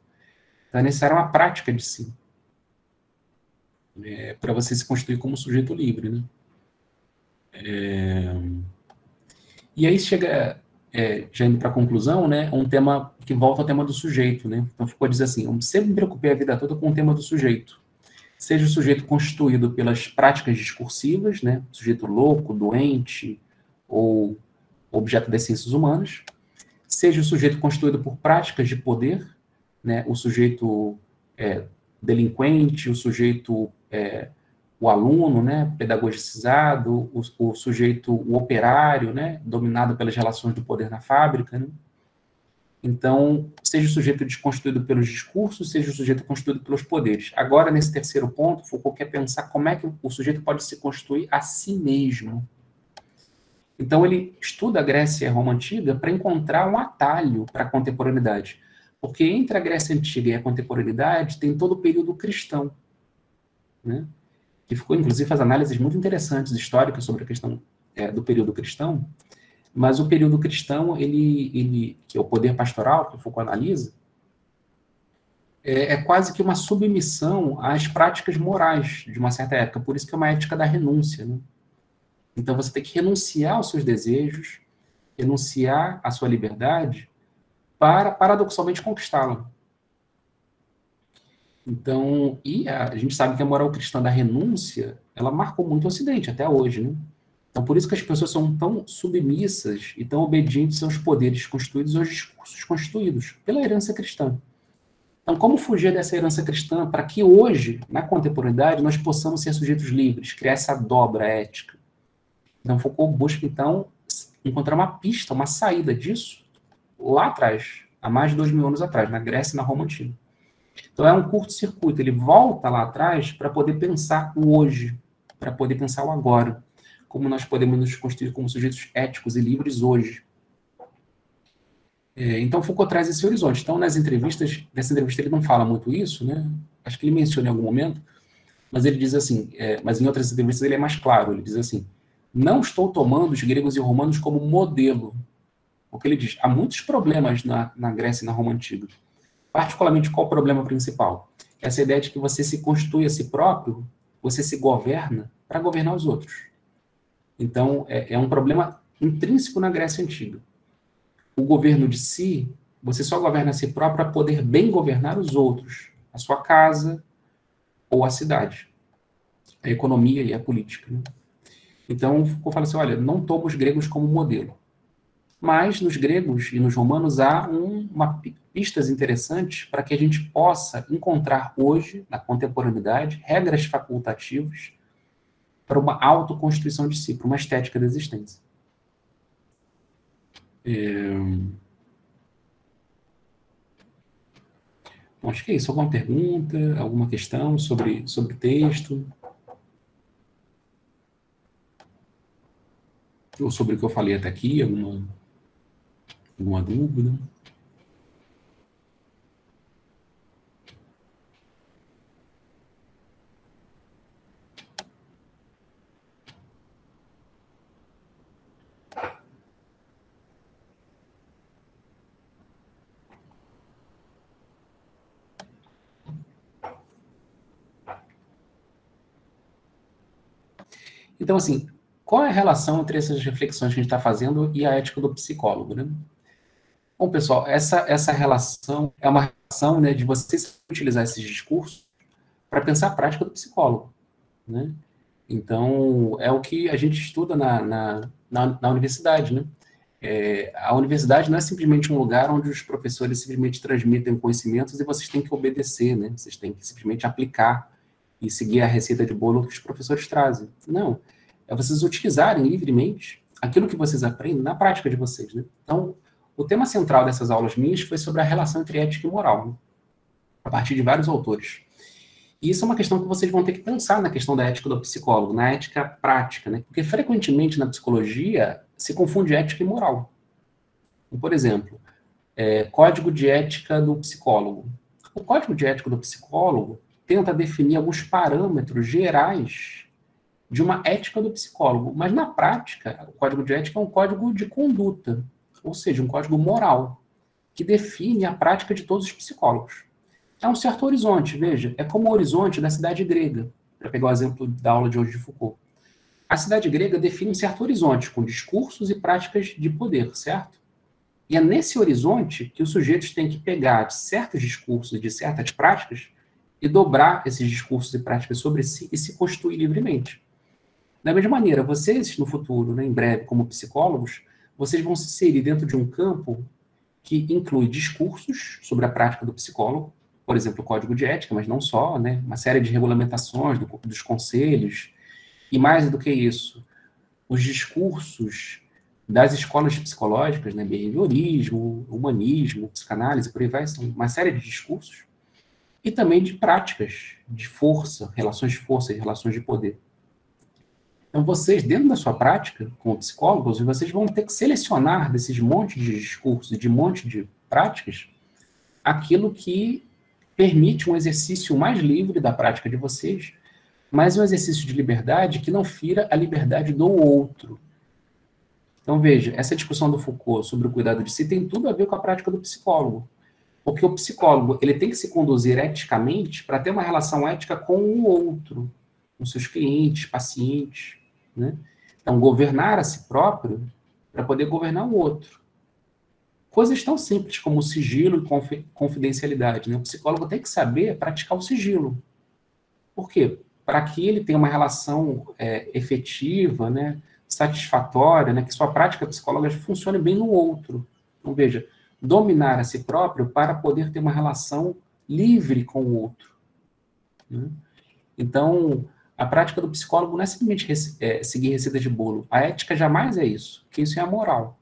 Então é necessária uma prática de si. Para você se constituir como sujeito livre, né? E aí chega, já indo para a conclusão, né, um tema que volta ao tema do sujeito, né? Então Foucault diz assim: eu sempre me preocupei a vida toda com o tema do sujeito. Seja o sujeito constituído pelas práticas discursivas, né, sujeito louco, doente, ou objeto das ciências humanas, seja o sujeito constituído por práticas de poder, né, o sujeito delinquente, o sujeito, o aluno, né, pedagogizado, o sujeito, o operário, né, dominado pelas relações do poder na fábrica, né? Então, seja o sujeito constituído pelos discursos, seja o sujeito constituído pelos poderes. Agora, nesse terceiro ponto, Foucault quer pensar como é que o sujeito pode se constituir a si mesmo. Então, ele estuda a Grécia e a Roma Antiga para encontrar um atalho para a contemporaneidade. Porque entre a Grécia Antiga e a contemporaneidade tem todo o período cristão, né? Que Foucault, inclusive, faz análises muito interessantes, históricas, sobre a questão do período cristão, mas o período cristão, que é o poder pastoral, que Foucault analisa, é quase que uma submissão às práticas morais de uma certa época. Por isso que é uma ética da renúncia, né? Então você tem que renunciar aos seus desejos, renunciar à sua liberdade para, paradoxalmente, conquistá-la. Então, e a gente sabe que a moral cristã da renúncia, ela marcou muito o Ocidente, até hoje, né? Então, por isso que as pessoas são tão submissas e tão obedientes aos poderes constituídos e aos discursos constituídos pela herança cristã. Então, como fugir dessa herança cristã para que hoje, na contemporaneidade, nós possamos ser sujeitos livres, criar essa dobra ética? Então, Foucault busca, então, encontrar uma pista, uma saída disso lá atrás, há mais de 2000 anos atrás, na Grécia e na Roma Antiga. Então, é um curto-circuito, ele volta lá atrás para poder pensar o hoje, para poder pensar o agora, como nós podemos nos constituir como sujeitos éticos e livres hoje. Então, Foucault traz esse horizonte. Então, nessa entrevista ele não fala muito isso, né? Acho que ele menciona em algum momento, mas ele diz assim, mas em outras entrevistas ele é mais claro, ele diz assim, não estou tomando os gregos e romanos como modelo, porque ele diz, há muitos problemas na Grécia e na Roma Antiga. Particularmente, qual o problema principal? Essa ideia de que você se constitui a si próprio, você se governa para governar os outros. Então, é um problema intrínseco na Grécia Antiga. O governo de si, você só governa a si próprio para poder bem governar os outros, a sua casa ou a cidade, a economia e a política. Né? Então, Foucault fala assim, olha, não toma os gregos como modelo. Mas nos gregos e nos romanos há pistas interessantes para que a gente possa encontrar hoje, na contemporaneidade, regras facultativas para uma autoconstituição de si, para uma estética da existência. Bom, acho que é isso. Alguma pergunta, alguma questão sobre o texto? Ou sobre o que eu falei até aqui? Alguma dúvida? Então, assim, qual é a relação entre essas reflexões que a gente está fazendo e a ética do psicólogo, né? Bom, pessoal, essa relação é uma relação, né, de você utilizar esses discursos para pensar a prática do psicólogo, né? Então, é o que a gente estuda na universidade, né? A universidade não é simplesmente um lugar onde os professores simplesmente transmitem conhecimentos e vocês têm que obedecer, né? Vocês têm que simplesmente aplicar e seguir a receita de bolo que os professores trazem. Não, é vocês utilizarem livremente aquilo que vocês aprendem na prática de vocês, né? Então, o tema central dessas aulas minhas foi sobre a relação entre ética e moral, né? A partir de vários autores. E isso é uma questão que vocês vão ter que pensar na questão da ética do psicólogo, na ética prática, né? Porque frequentemente na psicologia se confunde ética e moral. Por exemplo, código de ética do psicólogo. O código de ética do psicólogo tenta definir alguns parâmetros gerais de uma ética do psicólogo, mas na prática, o código de ética é um código de conduta, ou seja, um código moral, que define a prática de todos os psicólogos. É um certo horizonte, veja, é como o horizonte da cidade grega, para pegar o exemplo da aula de hoje de Foucault. A cidade grega define um certo horizonte, com discursos e práticas de poder, certo? E é nesse horizonte que os sujeitos têm que pegar de certos discursos e de certas práticas e dobrar esses discursos e práticas sobre si e se constituir livremente. Da mesma maneira, vocês, no futuro, né, em breve, como psicólogos, vocês vão se inserir dentro de um campo que inclui discursos sobre a prática do psicólogo, por exemplo, o código de ética, mas não só, né, uma série de regulamentações dos conselhos, e mais do que isso, os discursos das escolas psicológicas, né, behaviorismo, humanismo, psicanálise, por aí vai, são uma série de discursos, e também de práticas de força, relações de força e relações de poder. Então, vocês, dentro da sua prática, como psicólogos, vocês vão ter que selecionar desses montes de discursos e de monte de práticas aquilo que permite um exercício mais livre da prática de vocês, mas um exercício de liberdade que não fira a liberdade do outro. Então, veja, essa discussão do Foucault sobre o cuidado de si tem tudo a ver com a prática do psicólogo. Porque o psicólogo, ele tem que se conduzir eticamente para ter uma relação ética com o outro, com seus clientes, pacientes, né? Então, governar a si próprio para poder governar o outro. Coisas tão simples como sigilo e confidencialidade, né? O psicólogo tem que saber praticar o sigilo. Por quê? Para que ele tenha uma relação efetiva, né, satisfatória, né, que sua prática psicológica funcione bem no outro. Então, veja, dominar a si próprio para poder ter uma relação livre com o outro, né? Então, a prática do psicólogo não é simplesmente seguir receita de bolo. A ética jamais é isso, porque isso é a moral.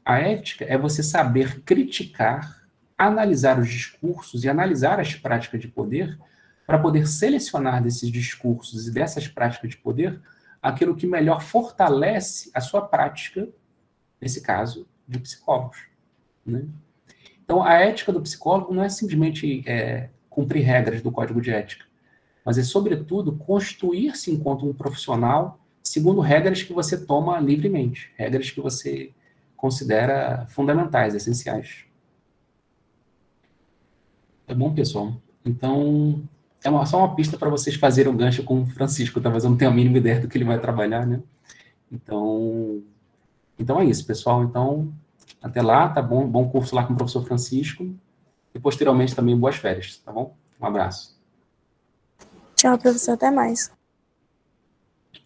A ética é você saber criticar, analisar os discursos e analisar as práticas de poder para poder selecionar desses discursos e dessas práticas de poder aquilo que melhor fortalece a sua prática, nesse caso, de psicólogos, né? Então, a ética do psicólogo não é simplesmente cumprir regras do código de ética, mas é, sobretudo, construir-se enquanto um profissional segundo regras que você toma livremente, regras que você considera fundamentais, essenciais. Tá bom, pessoal? Então, só uma pista para vocês fazerem um gancho com o Francisco, talvez eu não tenha a mínima ideia do que ele vai trabalhar, né? Então é isso, pessoal. Então, até lá, tá bom? Bom curso lá com o professor Francisco. E, posteriormente, também boas férias, tá bom? Um abraço. Tchau, professor. Até mais.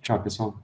Tchau, pessoal.